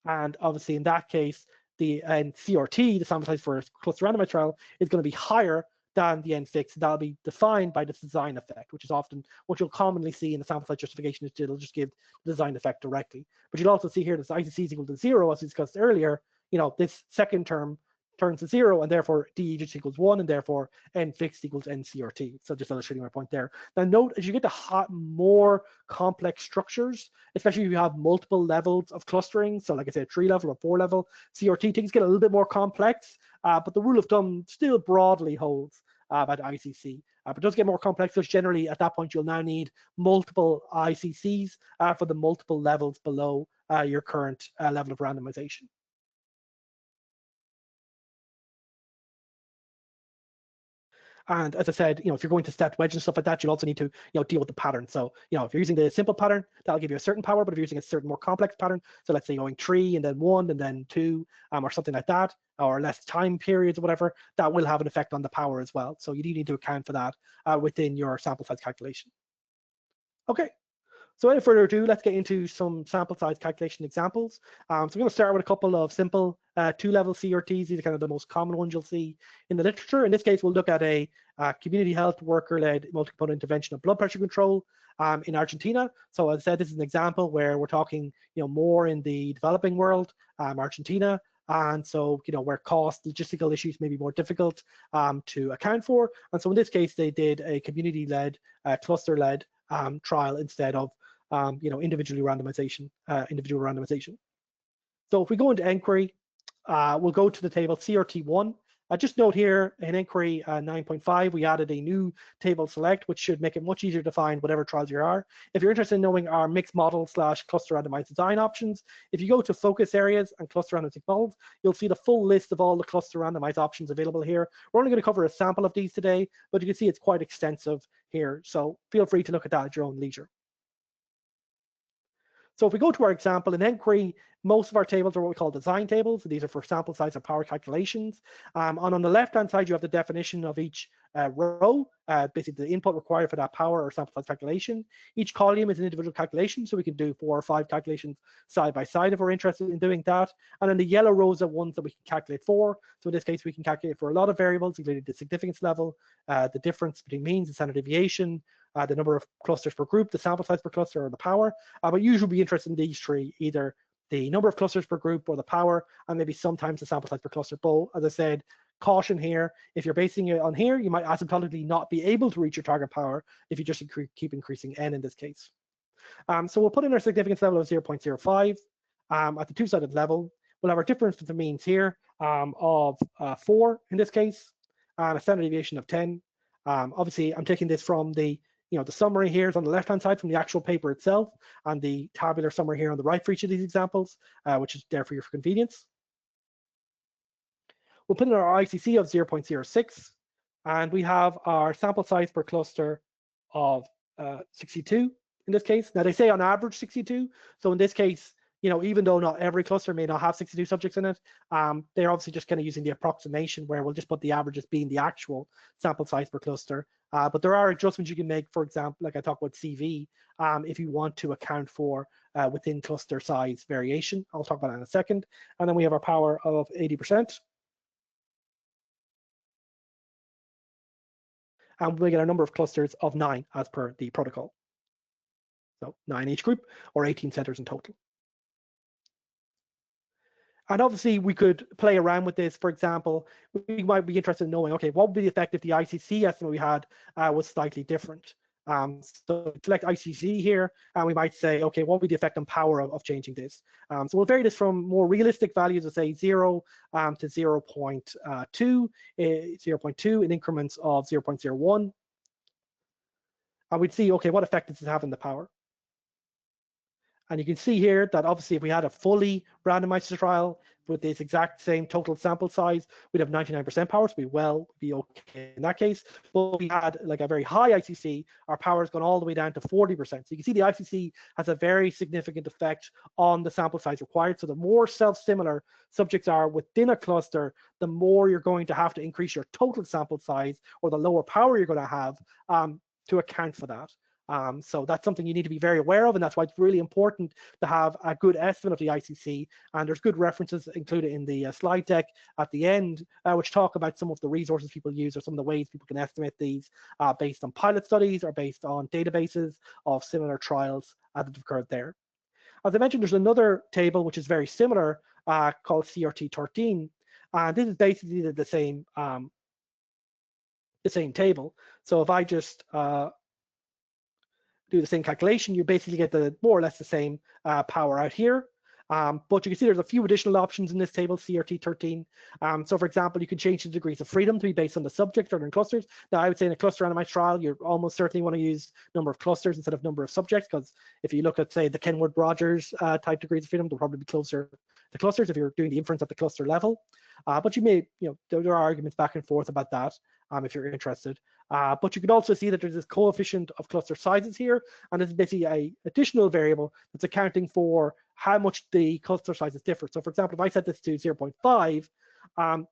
And obviously in that case, the CRT, the sample size for a cluster randomized trial, is going to be higher than the n fixed. That'll be defined by this design effect, which is often what you'll commonly see in the sample size justification. Is it'll just give the design effect directly. But you'll also see here that ICC is equal to 0, as we discussed earlier. This second term turns to 0, and therefore d just equals 1, and therefore n fixed equals n CRT. So just illustrating my point there. Now note, as you get to more complex structures, especially if you have multiple levels of clustering, so like I said, 3-level or 4-level CRT, things get a little bit more complex, but the rule of thumb still broadly holds about ICC. But it does get more complex, because generally at that point you'll now need multiple ICCs for the multiple levels below your current level of randomization. And as I said, if you're going to step wedge and stuff like that, you'll also need to, deal with the pattern. So, if you're using the simple pattern, that'll give you a certain power. But if you're using a certain more complex pattern, so let's say going 3 and then 1 and then 2, or something like that, or less time periods or whatever, that will have an effect on the power as well. So you do need to account for that within your sample size calculation. Okay. So without further ado, let's get into some sample size calculation examples. So I'm going to start with a couple of simple two-level CRTs. These are kind of the most common ones you'll see in the literature. In this case, we'll look at a community health worker-led multi-component intervention of blood pressure control in Argentina. So as I said, this is an example where we're talking, more in the developing world, Argentina, and so where cost logistical issues may be more difficult to account for. And so in this case, they did a community-led, cluster-led trial instead of individual randomization. So if we go into inquiry, we'll go to the table CRT1. Just note here in inquiry 9.5, we added a new table select, which should make it much easier to find whatever trials you are. If you're interested in knowing our mixed model / cluster randomized design options, if you go to focus areas and cluster randomized models, you'll see the full list of all the cluster randomized options available here. We're only going to cover a sample of these today, but you can see it's quite extensive here. So feel free to look at that at your own leisure. So if we go to our example in inquiry, most of our tables are what we call design tables. These are for sample size and power calculations. And on the left-hand side, you have the definition of each row, basically the input required for that power or sample size calculation. Each column is an individual calculation, so we can do 4 or 5 calculations side by side if we're interested in doing that. And then the yellow rows are ones that we can calculate for. So in this case, we can calculate for a lot of variables, including the significance level, the difference between means and standard deviation, the number of clusters per group, the sample size per cluster, or the power. But usually be interested in these three, either the number of clusters per group or the power, and maybe sometimes the sample size per cluster. But as I said, caution here, if you're basing it on here, you might asymptotically not be able to reach your target power if you just keep increasing n in this case. So we'll put in our significance level of 0.05 at the two-sided level. We'll have our difference between means here of 4 in this case, and a standard deviation of 10. Obviously, I'm taking this from the summary here is on the left-hand side from the actual paper itself, and the tabular summary here on the right for each of these examples, which is there for your convenience. We'll put in our ICC of 0.06, and we have our sample size per cluster of 62 in this case. Now they say on average 62, so in this case, even though not every cluster may not have 62 subjects in it, they're obviously just kind of using the approximation where we'll just put the average as being the actual sample size per cluster. But there are adjustments you can make, for example, like I talked about CV, if you want to account for within cluster size variation. I'll talk about that in a second. And then we have our power of 80%. And we get a number of clusters of 9 as per the protocol. So 9 each group, or 18 centers in total. And obviously, we could play around with this. For example, we might be interested in knowing, okay, what would be the effect if the ICC estimate we had was slightly different? So select ICC here, and we might say, okay, what would be the effect on power of changing this? So we'll vary this from more realistic values of say 0 to 0.2, 0.2 in increments of 0.01. And we'd see, okay, what effect does this have on the power? And you can see here that obviously if we had a fully randomized trial with this exact same total sample size, we'd have 99% power, so we'd be okay in that case. But we had like a very high ICC, our power has gone all the way down to 40%. So you can see the ICC has a very significant effect on the sample size required. So the more self-similar subjects are within a cluster, the more you're going to have to increase your total sample size, or the lower power you're going to have to account for that. So that's something you need to be very aware of, and that's why it's really important to have a good estimate of the ICC. And there's good references included in the slide deck at the end, which talk about some of the resources people use or some of the ways people can estimate these based on pilot studies or based on databases of similar trials that have occurred there. As I mentioned, there's another table which is very similar called CRT13, and this is basically the same table. So if I just do the same calculation, you basically get the more or less the same power out here. But you can see there's a few additional options in this table, CRT13. So for example, you can change the degrees of freedom to be based on the subject or in clusters. Now I would say in a cluster randomized trial, you almost certainly want to use number of clusters instead of number of subjects, because if you look at say the Kenwood-Rogers type degrees of freedom, they'll probably be closer to clusters if you're doing the inference at the cluster level. But you may, there are arguments back and forth about that if you're interested. But you can also see that there's this coefficient of cluster sizes here, and this is basically an additional variable that's accounting for how much the cluster sizes differ. So for example, if I set this to 0.5,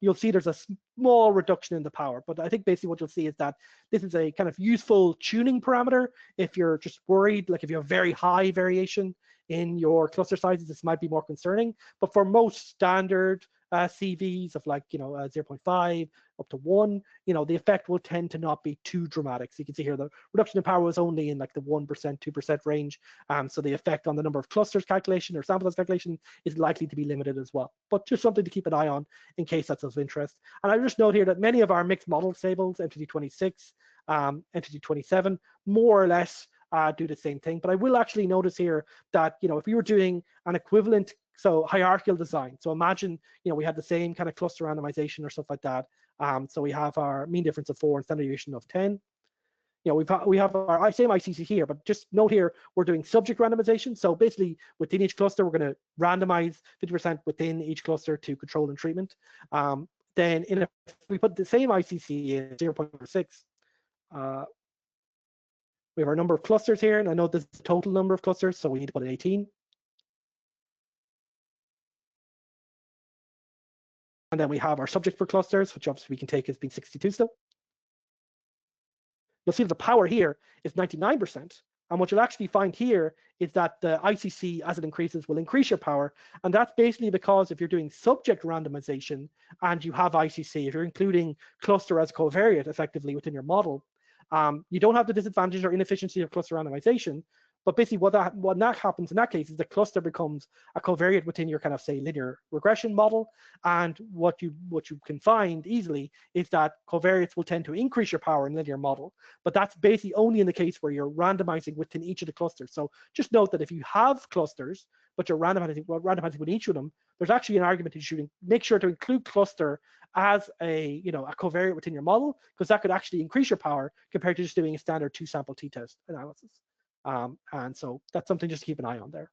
you'll see there's a small reduction in the power. But I think basically what you'll see is that this is a kind of useful tuning parameter. If you're just worried, like if you have very high variation in your cluster sizes, this might be more concerning. But for most standard CVs of like 0.5 up to 1, the effect will tend to not be too dramatic. So you can see here the reduction in power was only in like the 1%, 2% range. So the effect on the number of clusters calculation or sample size calculation is likely to be limited as well. But just something to keep an eye on in case that's of interest. And I just note here that many of our mixed model tables, entity 26, entity 27, more or less do the same thing. But I will actually notice here that if you were doing an equivalent, so hierarchical design, so imagine we had the same kind of cluster randomization or stuff like that. So we have our mean difference of 4 and standard deviation of 10. We have our same ICC here, but just note here we're doing subject randomization. So basically within each cluster, we're going to randomize 50% within each cluster to control and treatment. Then if we put the same ICC in 0.6, we have our number of clusters here, and I know this is the total number of clusters, so we need to put in 18. And then we have our subject for clusters, which obviously we can take as being 62 still. You'll see that the power here is 99%. And what you'll actually find here is that the ICC, as it increases, will increase your power. And that's basically because if you're doing subject randomization and you have ICC, if you're including cluster as covariate effectively within your model, you don't have the disadvantage or inefficiency of cluster randomization. But basically what that happens in that case is the cluster becomes a covariate within your kind of, say, linear regression model. And what you can find easily is that covariates will tend to increase your power in linear model. But that's basically only in the case where you're randomizing within each of the clusters. So just note that if you have clusters, but you're randomizing with each of them, there's actually an argument that you should make sure to include cluster as a covariate within your model, because that could actually increase your power compared to just doing a standard 2-sample t-test analysis. And so that's something just to keep an eye on there.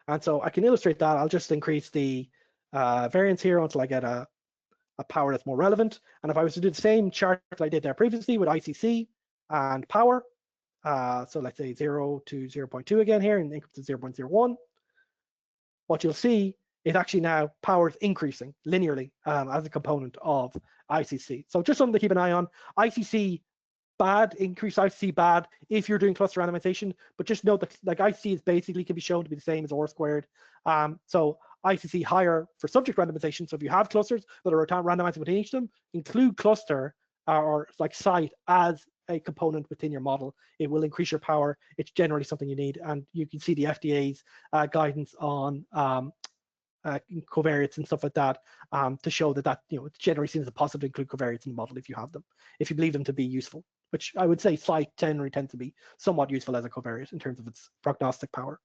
And so I can illustrate that. I'll just increase the variance here until I get a power that's more relevant. And if I was to do the same chart that I did there previously with ICC and power, so let's say 0 to 0.2 again here, and increments to 0.01, what you'll see is actually now power is increasing linearly as a component of ICC. So just something to keep an eye on. ICC bad, increase ICC bad if you're doing cluster randomization, but just note that like ICC is basically can be shown to be the same as R squared. So ICC higher for subject randomization. So if you have clusters that are randomized within each of them, include cluster or like site as a component within your model. It will increase your power. It's generally something you need, and you can see the FDA's guidance on covariates and stuff like that to show that it's generally seen as a positive to include covariates in the model if you have them, if you believe them to be useful, which I would say site generally tends to be somewhat useful as a covariate in terms of its prognostic power.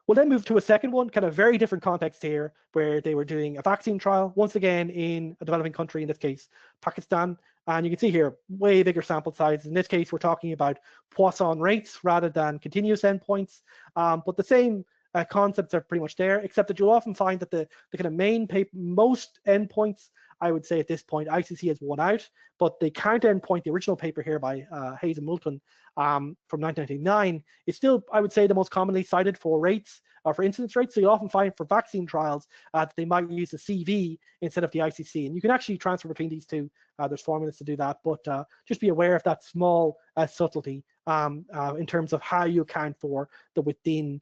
We'll then move to a second one, kind of very different context here, where they were doing a vaccine trial, once again in a developing country, in this case, Pakistan. And you can see here, way bigger sample size. In this case, we're talking about Poisson rates rather than continuous endpoints, but the same concepts are pretty much there, except that you'll often find that the kind of main paper, most endpoints, I would say at this point, ICC has won out, but the counter endpoint, the original paper here by Hayes and Moulton from 1999, is still, I would say, the most commonly cited for rates, or for incidence rates. So you'll often find for vaccine trials that they might use the CV instead of the ICC, and you can actually transfer between these two. There's formulas to do that, but just be aware of that small subtlety in terms of how you account for the within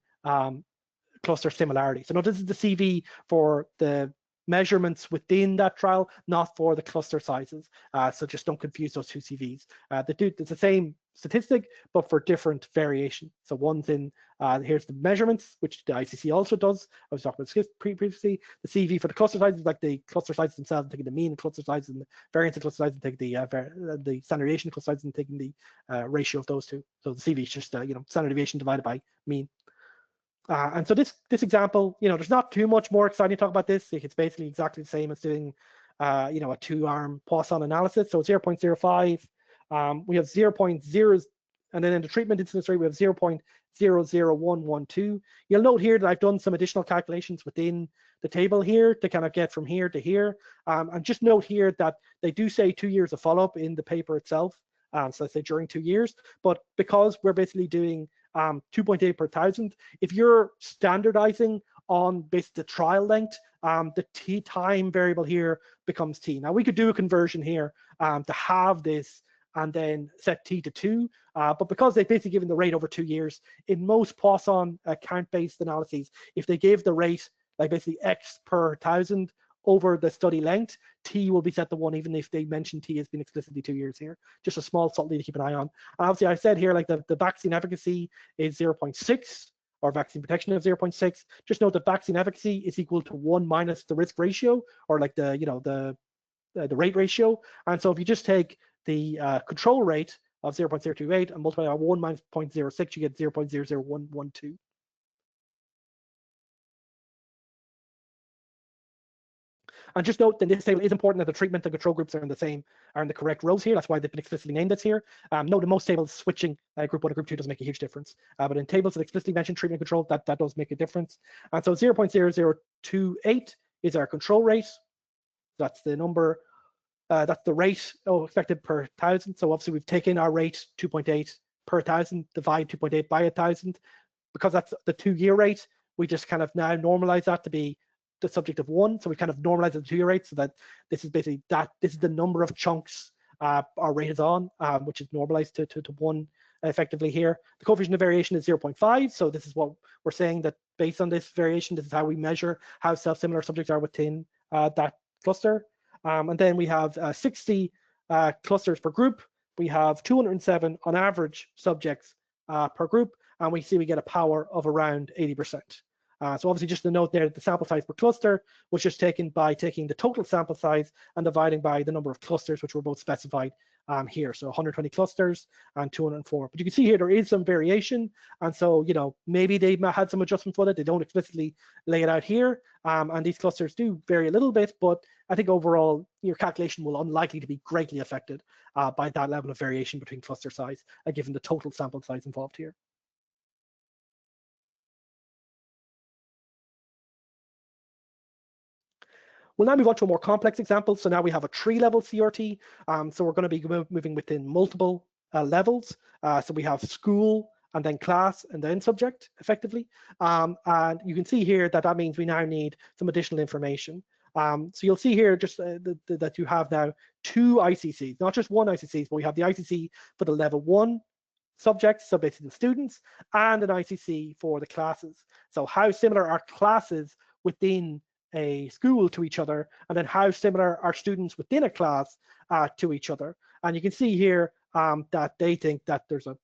cluster similarity. So now this is the CV for the measurements within that trial, not for the cluster sizes. So just don't confuse those two CVs. It's the same statistic, but for different variation. So one's in, here's the measurements, which the ICC also does. I was talking about this previously. The CV for the cluster sizes, like the cluster sizes themselves, taking the mean cluster sizes and the variance of cluster sizes, and taking the standard deviation cluster sizes and taking the ratio of those two. So the CV is just standard deviation divided by mean. And so this example, there's not too much more exciting to talk about this. It's basically exactly the same as doing, a 2-arm Poisson analysis. So 0.05, we have 0.0, and then in the treatment incidence rate, we have 0.00112. You'll note here that I've done some additional calculations within the table here to kind of get from here to here. And just note here that they do say 2 years of follow-up in the paper itself. So let's say during 2 years, but because we're basically doing 2.8 per thousand, if you're standardizing on basically the trial length, the t time variable here becomes t. Now we could do a conversion here to have this and then set t to 2, but because they've basically given the rate over 2 years, in most Poisson count-based analyses, if they give the rate like basically x per 1,000 over the study length, t will be set to 1 even if they mention t has been explicitly 2 years here. Just a small subtlety to keep an eye on. And obviously I said here like the vaccine efficacy is 0.6 or vaccine protection of 0.6. Just note that vaccine efficacy is equal to 1 minus the risk ratio, or like the rate ratio. And so if you just take the control rate of 0.028 and multiply by 1 minus 0.06, you get 0.00112. And just note that this table is important that the treatment and control groups are in the correct rows here. That's why they've been explicitly named this here. Note in most tables, switching group 1 to group 2 doesn't make a huge difference. But in tables that explicitly mention treatment and control, that does make a difference. And so 0.0028 is our control rate. That's the number, that's the rate expected per 1,000. So obviously we've taken our rate 2.8 per 1,000, divide 2.8 by 1,000. Because that's the 2-year rate, we just kind of now normalize that to be the subject of 1. So we kind of normalize the 2-year rate so that this is basically this is the number of chunks our rate is on, which is normalized to 1 effectively here. The coefficient of variation is 0.5. So this is what we're saying, that based on this variation, this is how we measure how self-similar subjects are within that cluster. And then we have 60 clusters per group. We have 207 on average subjects per group, and we see we get a power of around 80%. So obviously just to note there, the sample size per cluster was just taken by taking the total sample size and dividing by the number of clusters, which were both specified here. So 120 clusters and 204. But you can see here there is some variation. And so, maybe they had some adjustments with it. They don't explicitly lay it out here. And these clusters do vary a little bit, but I think overall your calculation will unlikely to be greatly affected by that level of variation between cluster size, given the total sample size involved here. We'll now move on to a more complex example. So now we have a tree-level CRT. So we're going to be moving within multiple levels. So we have school, and then class, and then subject, effectively. And you can see here that means we now need some additional information. So you'll see here just that you have now 2 ICCs, not just one ICC, but we have the ICC for the level 1 subjects, so basically the students, and an ICC for the classes. So how similar are classes within a school to each other, and then how similar are students within a class to each other. And you can see here that they think that there's a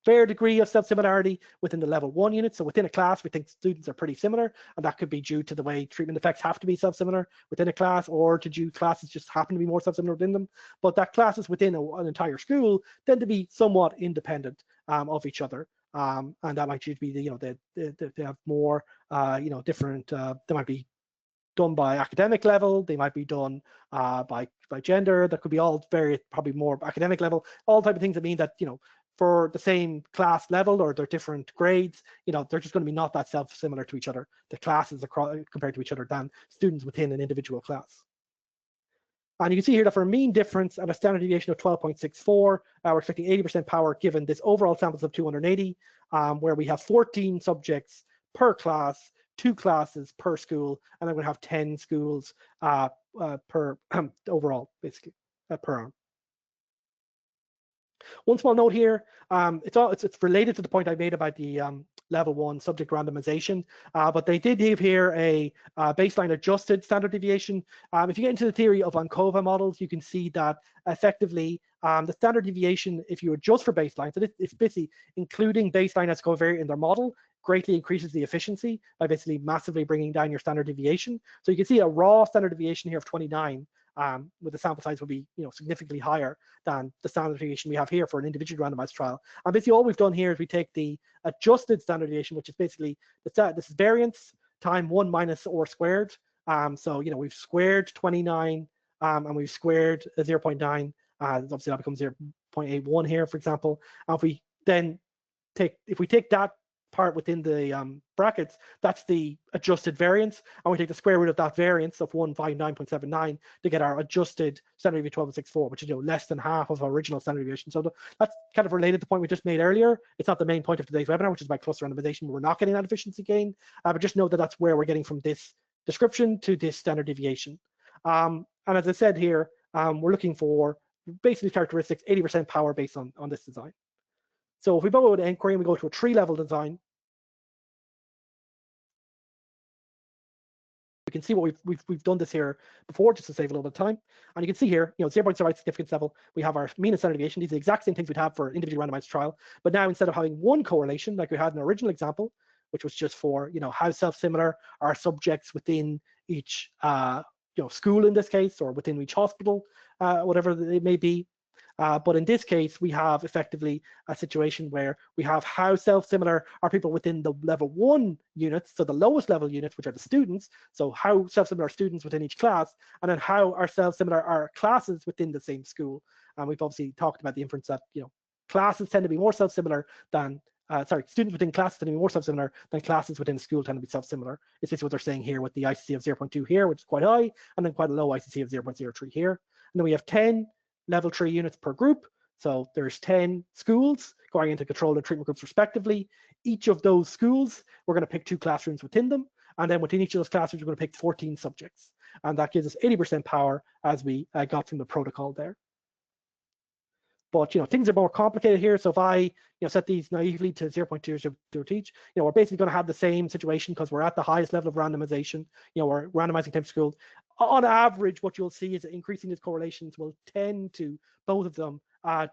fair degree of self-similarity within the level 1 unit. So within a class, we think students are pretty similar, and that could be due to the way treatment effects have to be self-similar within a class, or to classes just happen to be more self-similar within them. But that classes within an entire school tend to be somewhat independent of each other. And that might be they have more different, they might be done by academic level, they might be done by gender, that could be all very probably more academic level, all type of things that mean that for the same class level or their different grades, they're just going to be not that self-similar to each other, the classes compared to each other, than students within an individual class. And you can see here that for a mean difference and a standard deviation of 12.64, we're expecting 80% power given this overall samples of 280, where we have 14 subjects per class, 2 classes per school, and then we're going to have 10 schools per overall, basically, per arm. One small note here, it's related to the point I made about the level 1 subject randomization, but they did give here a baseline adjusted standard deviation. If you get into the theory of ANCOVA models, you can see that effectively the standard deviation, if you adjust for baseline, so it's basically including baseline as covariate in their model, greatly increases the efficiency by basically massively bringing down your standard deviation. So you can see a raw standard deviation here of 29 with the sample size will be significantly higher than the standard deviation we have here for an individual randomized trial. And basically all we've done here is we take the adjusted standard deviation, which is basically this is variance time 1 minus or squared. So we've squared 29 and we've squared 0.9. Obviously that becomes 0.81 here, for example. And if we take that part within the brackets, that's the adjusted variance, and we take the square root of that variance of 159.79 to get our adjusted standard deviation 12.64, which is less than half of our original standard deviation. So that's kind of related to the point we just made earlier. It's not the main point of today's webinar, which is about cluster randomization. We're not getting that efficiency gain, but just know that that's where we're getting from this description to this standard deviation. And as I said here, we're looking for basically characteristics 80% power based on this design. So if we go with inquiry and we go to a tree-level design, we can see what we've done this here before just to save a little bit of time. And you can see here, 0.05 significance level, we have our mean and standard deviation. These are the exact same things we'd have for individual randomized trial. But now instead of having one correlation like we had in the original example, which was just for how self-similar are subjects within each school in this case, or within each hospital, whatever it may be. But in this case, we have effectively a situation where we have how self-similar are people within the level 1 units, so the lowest level units, which are the students, so how self-similar are students within each class, and then how are self-similar are classes within the same school. And we've obviously talked about the inference that classes tend to be more self-similar than students within classes tend to be more self-similar than classes within the school tend to be self-similar. It's just what they're saying here with the ICC of 0.2 here, which is quite high, and then quite a low ICC of 0.03 here. And then we have 10 level 3 units per group. So there's 10 schools going into control and treatment groups respectively. Each of those schools, we're going to pick 2 classrooms within them. And then within each of those classrooms, we're going to pick 14 subjects. And that gives us 80% power as we got from the protocol there. But things are more complicated here. So if I set these naively to 0.2 each, we're basically going to have the same situation because we're at the highest level of randomization. We're randomizing type schools. On average, what you'll see is that increasing these correlations will tend to both of them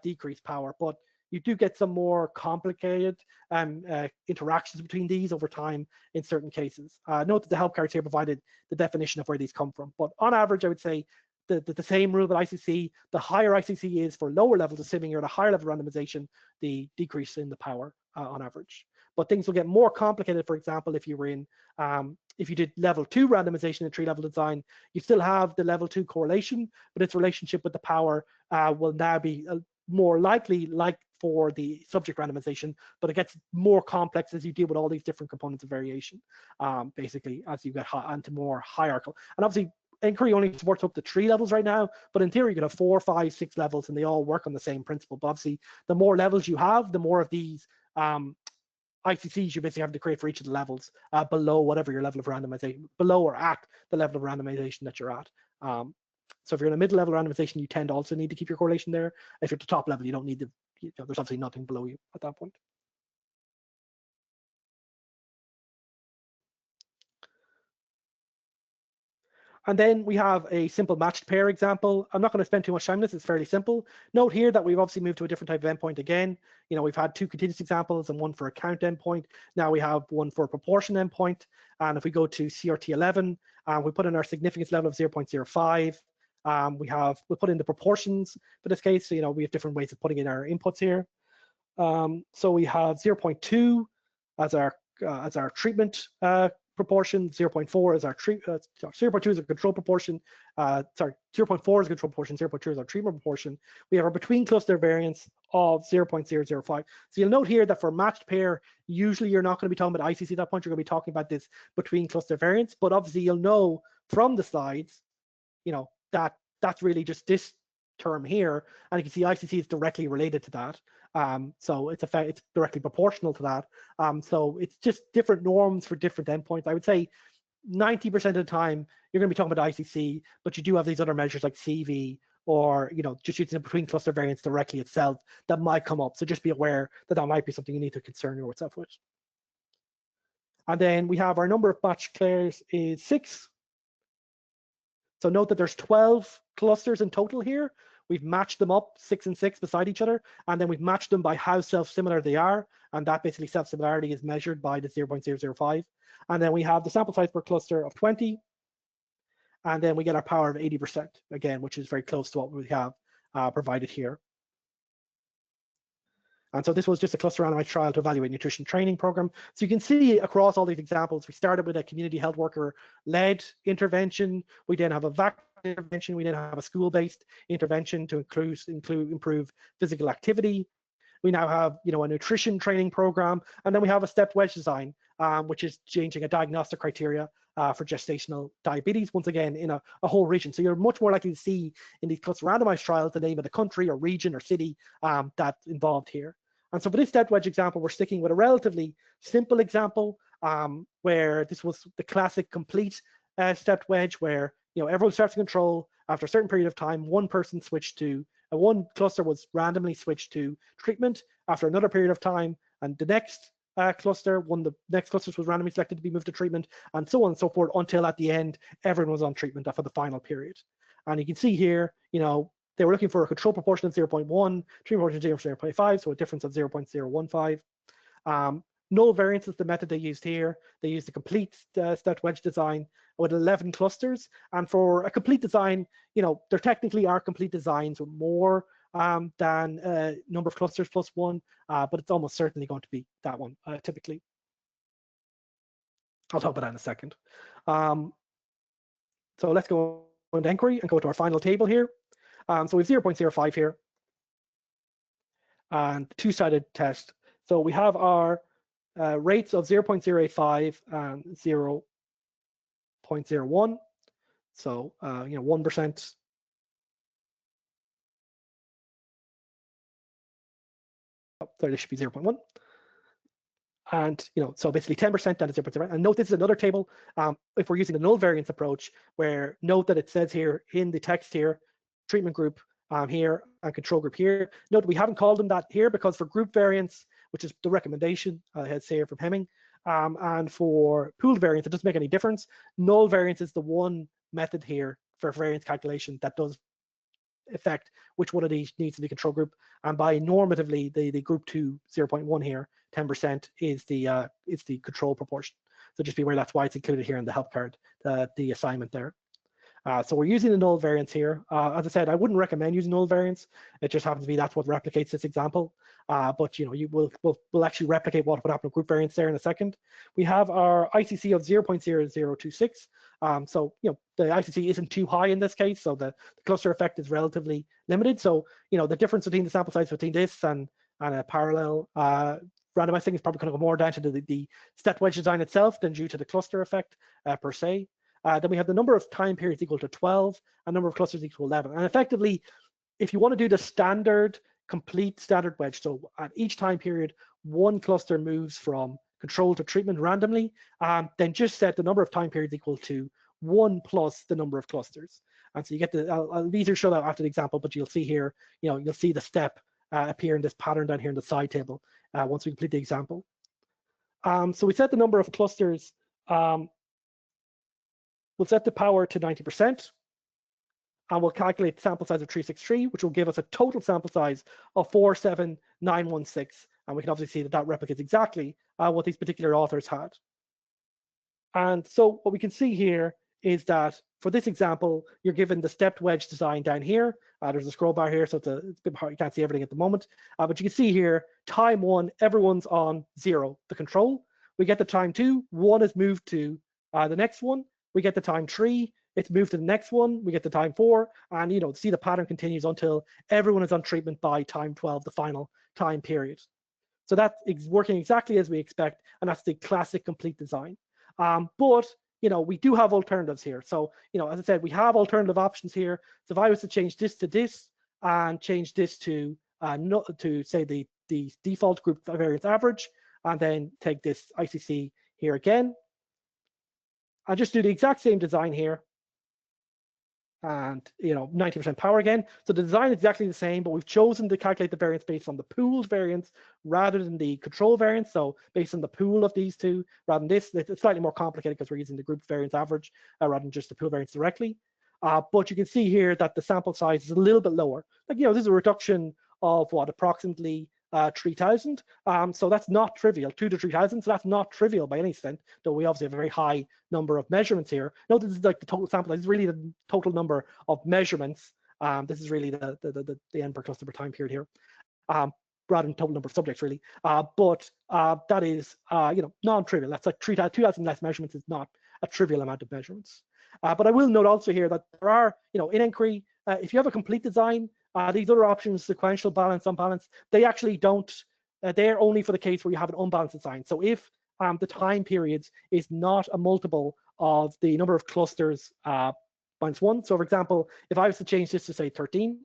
decrease power. But you do get some more complicated interactions between these over time in certain cases. Note that the help cards here provided the definition of where these come from. But on average, I would say the same rule with ICC, the higher ICC is for lower levels, assuming you're at a higher level of randomization, the decrease in the power on average. But things will get more complicated. For example, if you were in, if you did level 2 randomization in tree-level design, you still have the level 2 correlation, but its relationship with the power will now be more likely like for the subject randomization, but it gets more complex as you deal with all these different components of variation, basically, as you get into more hierarchical. And obviously, inquiry only supports up to 3 levels right now, but in theory you could have 4, 5, 6 levels and they all work on the same principle. But obviously the more levels you have, the more of these ICCs you basically have to create for each of the levels below whatever your level of randomization, below or at the level of randomization that you're at. So if you're in a mid-level randomization, you tend to also need to keep your correlation there. If you're at the top level, you don't need to, there's obviously nothing below you at that point. And then we have a simple matched pair example. I'm not going to spend too much time on this. It's fairly simple. Note here that we've obviously moved to a different type of endpoint again. We've had 2 continuous examples and one for a count endpoint. Now we have one for a proportion endpoint. And if we go to CRT 11, we put in our significance level of 0.05. We put in the proportions for this case. So, we have different ways of putting in our inputs here. So we have 0.2 as our treatment proportion, 0.4 is our 0.2 is a control proportion, 0.4 is a control proportion, 0.2 is our treatment proportion. We have our between cluster variance of 0.005. So you'll note here that for matched pair, usually you're not going to be talking about ICC at that point, you're going to be talking about this between cluster variance, but obviously you'll know from the slides, that that's really just this term here, and you can see ICC is directly related to that. So it's directly proportional to that. So it's just different norms for different endpoints. I would say 90% of the time you're going to be talking about ICC, but you do have these other measures like CV or just using the between cluster variance directly itself that might come up. So just be aware that that might be something you need to concern yourself with. And then we have our number of matched pairs is 6. So note that there's 12 clusters in total here. We've matched them up 6 and 6 beside each other, and then we've matched them by how self-similar they are, and that basically self-similarity is measured by the 0.005. And then we have the sample size per cluster of 20, and then we get our power of 80%, again, which is very close to what we have provided here. And so this was just a cluster randomized trial to evaluate nutrition training program. So you can see across all these examples, we started with a community health worker-led intervention. We then have a vaccine intervention. We then have a school-based intervention to improve physical activity. We now have, a nutrition training program, and then we have a stepped wedge design, which is changing a diagnostic criteria for gestational diabetes, once again, in a whole region. So you're much more likely to see in these cluster randomized trials the name of the country or region or city that's involved here. And so for this stepped wedge example, we're sticking with a relatively simple example where this was the classic complete stepped wedge, where everyone starts to control. After a certain period of time, one person switched to one cluster was randomly switched to treatment after another period of time, and the next cluster, one of the next clusters was randomly selected to be moved to treatment, and so on and so forth, until at the end everyone was on treatment for the final period. And you can see here, they were looking for a control proportion of 0.1, treatment proportion of 0.5, so a difference of 0.015. Null variance is the method they used here. They used a complete stepped wedge design with 11 clusters. And for a complete design, there technically are complete designs with more than number of clusters plus one, but it's almost certainly going to be that one typically. I'll talk about that in a second. So let's go into inquiry and go to our final table here. So we have 0.05 here and two-sided test. So we have our rates of 0.085 and 0.01. So 1%. Sorry, this should be 0.1. And so basically 10% down to 0.0. And note this is another table. If we're using the null variance approach, where note that it says here in the text here, treatment group here and control group here. Note we haven't called them that here because for group variance, which is the recommendation I say here from Hemming, and for pooled variance, it doesn't make any difference. Null variance is the one method here for variance calculation that does affect which one of these needs to be control group. And by normatively, the group 2 0.1 here, 10% is the control proportion. So just be aware that's why it's included here in the help card, the assignment there. So we're using the null variance here. As I said, I wouldn't recommend using null variance. It just happens to be that's what replicates this example. But we'll actually replicate what would happen with group variance there in a second. We have our ICC of 0.0026. So the ICC isn't too high in this case, so the cluster effect is relatively limited. So the difference between the sample size between this and a parallel randomized thing is probably going to go more down to the stepped wedge design itself than due to the cluster effect per se. Then we have the number of time periods equal to 12 and number of clusters equal to 11. And effectively, if you want to do the complete standard wedge, so at each time period, one cluster moves from control to treatment randomly, then just set the number of time periods equal to 1 plus the number of clusters. And so you get I'll easier show that after the example, but you'll see here, you'll see the step appear in this pattern down here in the side table once we complete the example. So we set the number of clusters. We'll set the power to 90%, and we'll calculate the sample size of 363, which will give us a total sample size of 47916. And we can obviously see that replicates exactly what these particular authors had. And so what we can see here is that for this example, you're given the stepped wedge design down here. There's a scroll bar here, so it's a bit hard, you can't see everything at the moment. But you can see here, time 1, everyone's on 0, the control. We get the time 2, 1 is moved to the next one. We get the time 3, it's moved to the next one. We get the time 4, and see the pattern continues until everyone is on treatment by time 12, the final time period. So that is working exactly as we expect, and that's the classic complete design. But we do have alternatives here. So as I said, we have alternative options here. So if I was to change this to this and change this to say the default group variance average, and then take this ICC here again, I'll just do the exact same design here, and 90% power again. So the design is exactly the same, but we've chosen to calculate the variance based on the pooled variance rather than the control variance. So based on the pool of these two, rather than this, it's slightly more complicated because we're using the group variance average rather than just the pool variance directly. But you can see here that the sample size is a little bit lower. Like this is a reduction of what, approximately 3,000. So that's not trivial, 2 to 3,000. So that's not trivial by any extent, though we obviously have a very high number of measurements here. No, this is like the total sample. This is really the total number of measurements. This is really the n per cluster per time period here, rather than total number of subjects really. But that is non-trivial. That's like 2,000 less measurements is not a trivial amount of measurements. But I will note also here that there are, in inquiry, if you have a complete design, These other options, sequential, balance, unbalanced, they actually don't, they're only for the case where you have an unbalanced design. So if the time periods is not a multiple of the number of clusters minus 1. So for example, if I was to change this to say 13,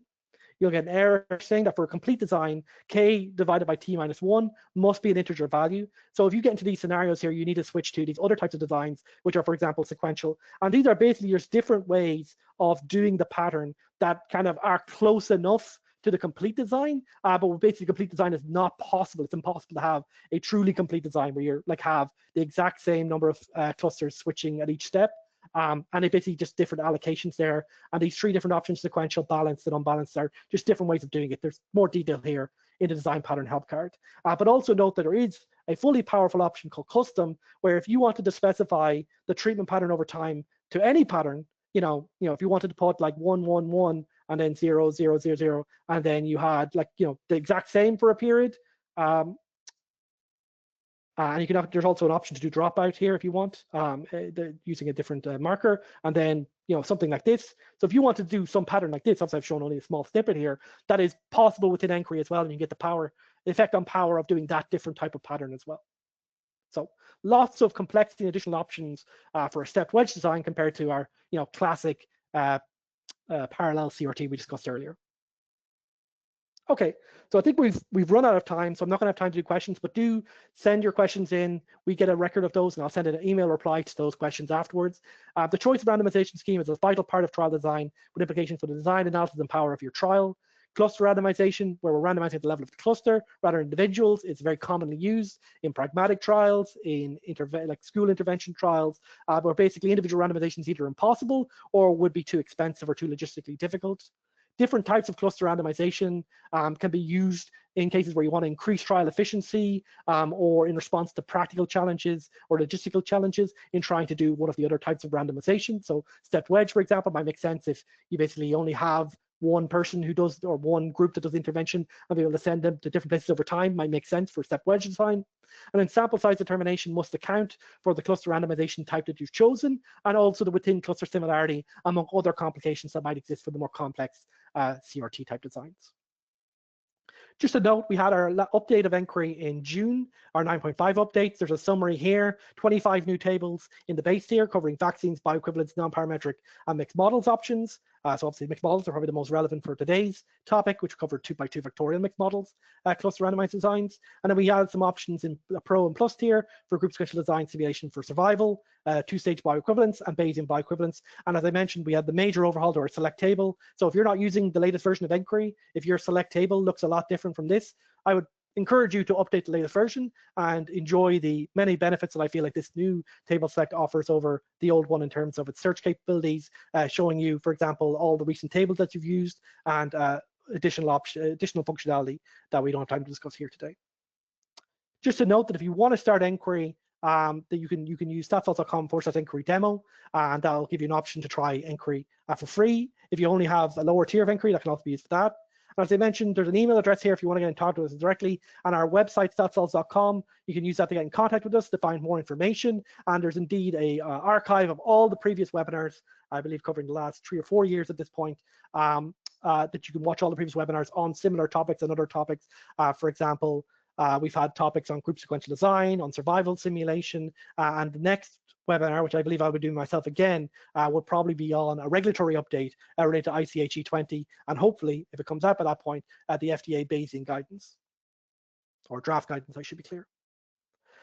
you'll get an error saying that for a complete design, k divided by t minus 1 must be an integer value. So if you get into these scenarios here, you need to switch to these other types of designs, which are, for example, sequential. And these are basically just different ways of doing the pattern that kind of are close enough to the complete design, but basically complete design is not possible. It's impossible to have a truly complete design where you're like have the exact same number of clusters switching at each step. And it basically just different allocations there. And these three different options, sequential, balanced, and unbalanced, are just different ways of doing it. There's more detail here in the design pattern help card. But also note that there is a fully powerful option called custom, where if you wanted to specify the treatment pattern over time to any pattern, if you wanted to put like 1, 1, 1, and then 0, 0, 0, 0, and then you had like, the exact same for a period. And you can have, there's also an option to do dropout here if you want, using a different marker, and then something like this. So if you want to do some pattern like this, obviously I've shown only a small snippet here, that is possible within Encri as well, and you get the effect on power of doing that different type of pattern as well. So lots of complexity and additional options for a stepped wedge design compared to our classic parallel CRT we discussed earlier. Okay, so I think we've run out of time, so I'm not going to have time to do questions, but do send your questions in. We get a record of those, and I'll send an email reply to those questions afterwards. The choice of randomization scheme is a vital part of trial design with implications for the design, analysis, and power of your trial. Cluster randomization, where we're randomizing at the level of the cluster rather than individuals, is very commonly used in pragmatic trials, in like school intervention trials, where basically individual randomization is either impossible or would be too expensive or too logistically difficult. Different types of cluster randomization can be used in cases where you want to increase trial efficiency or in response to practical challenges or logistical challenges in trying to do one of the other types of randomization. So stepped wedge, for example, might make sense if you basically only have one person who does, or one group that does intervention, and be able to send them to different places over time might make sense for stepped wedge design. And then sample size determination must account for the cluster randomization type that you've chosen, and also the within cluster similarity among other complications that might exist for the more complex CRT type designs. Just a note, we had our update of Encri in June, our 9.5 updates. There's a summary here, 25 new tables in the base tier covering vaccines, bioequivalence, non-parametric, and mixed models options. So obviously mixed models are probably the most relevant for today's topic, which covered 2x2 factorial mixed models, cluster randomized designs. And then we had some options in the Pro and Plus tier for group sequential design simulation for survival, two-stage bioequivalence, and Bayesian bioequivalence. And as I mentioned, we had the major overhaul to our select table. So if you're not using the latest version of Encri, if your select table looks a lot different from this, I would encourage you to update the latest version and enjoy the many benefits that I feel like this new table select offers over the old one in terms of its search capabilities, showing you, for example, all the recent tables that you've used, and additional functionality that we don't have time to discuss here today. Just to note that if you want to start Encri, that you can use statsals.com/Encri demo, and that'll give you an option to try Encri for free. If you only have a lower tier of Encri, that can also be used for that. As I mentioned, there's an email address here if you want to get in touch with us directly, and our website, statsals.com. You can use that to get in contact with us to find more information. And there's indeed a archive of all the previous webinars, I believe covering the last 3 or 4 years at this point, that you can watch all the previous webinars on similar topics and other topics. For example, we've had topics on group sequential design, on survival simulation, and the next webinar, which I believe I'll be doing myself again, will probably be on a regulatory update related to ICH E20, and hopefully, if it comes out by that point, the FDA Bayesian guidance, or draft guidance, I should be clear.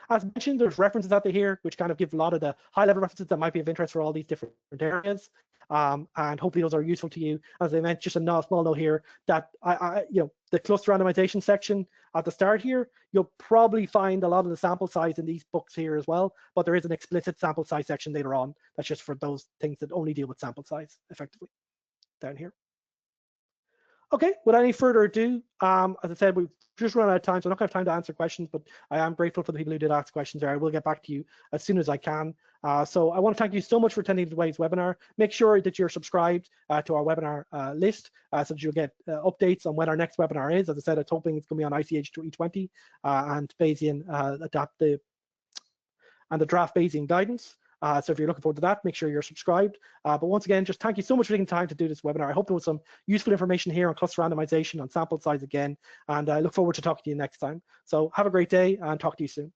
As mentioned, there's references out there here, which kind of give a lot of the high-level references that might be of interest for all these different areas. And hopefully those are useful to you. As I mentioned, just a small note here that the cluster randomization section at the start here, you'll probably find a lot of the sample size in these books here as well, but there is an explicit sample size section later on that's just for those things that only deal with sample size effectively down here. Okay, without any further ado, as I said, we've just run out of time, so I'm not going to have time to answer questions, but I am grateful for the people who did ask questions there. I will get back to you as soon as I can. So I want to thank you so much for attending today's webinar. Make sure that you're subscribed to our webinar list so that you'll get updates on when our next webinar is. As I said, I'm hoping it's going to be on ICH E20 and Bayesian and the draft Bayesian guidance. So if you're looking forward to that, make sure you're subscribed. But once again, just thank you so much for taking time to do this webinar. I hope there was some useful information here on cluster randomization, on sample size again, and I look forward to talking to you next time. So have a great day and talk to you soon.